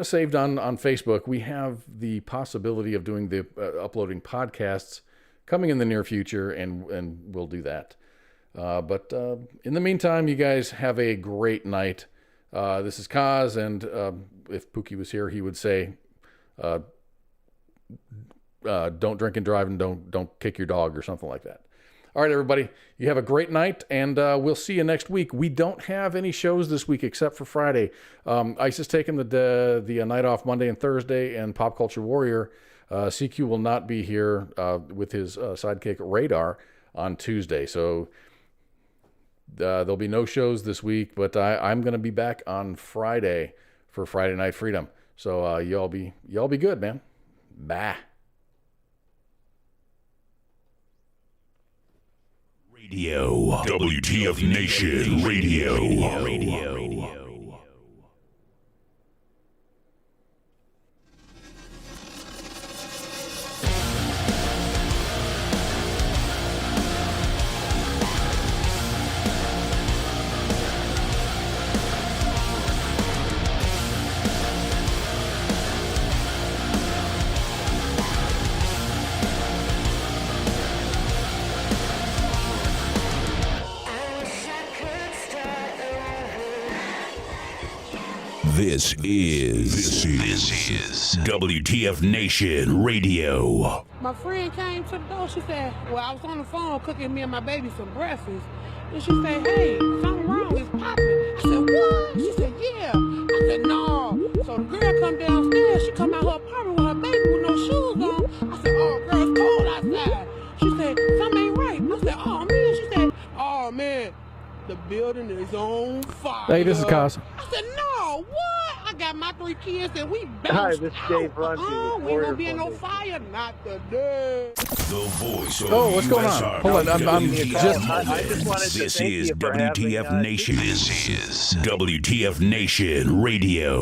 saved on Facebook. We have the possibility of doing the uploading podcasts coming in the near future, and we'll do that. But in the meantime, you guys have a great night. This is KOZ, and if Pookie was here, he would say, don't drink and drive, and don't kick your dog or something like that. All right, everybody, you have a great night, and we'll see you next week. We don't have any shows this week except for Friday. Ice is taking the night off Monday and Thursday, and Pop Culture Warrior, CQ will not be here with his sidekick Radar on Tuesday. So there'll be no shows this week, but I'm going to be back on Friday for Friday Night Freedom. So y'all be good, man. Bye. Radio. WTF Nation Radio. This is WTF Nation Radio. My friend came to the door. She said, well, I was on the phone cooking me and my baby some breakfast. And she said, hey, something wrong, it's popping. I said, what? She said, yeah. I said, no. So the girl come downstairs. She come out her apartment with her baby with no shoes on. I said, oh, girl, it's cold outside. She said, something ain't right. I said, oh, man. She said, oh, man, the building is on fire. Hey, this is KOZ. I said, no, what? I got my 3 kids and we bounced. Hi, this is Dave Runty. We ain't gonna be in no fire, not today. The voice of what's going on? Hold on, I just wanted to This thank is you for WTF having, Nation. This is WTF Nation Radio.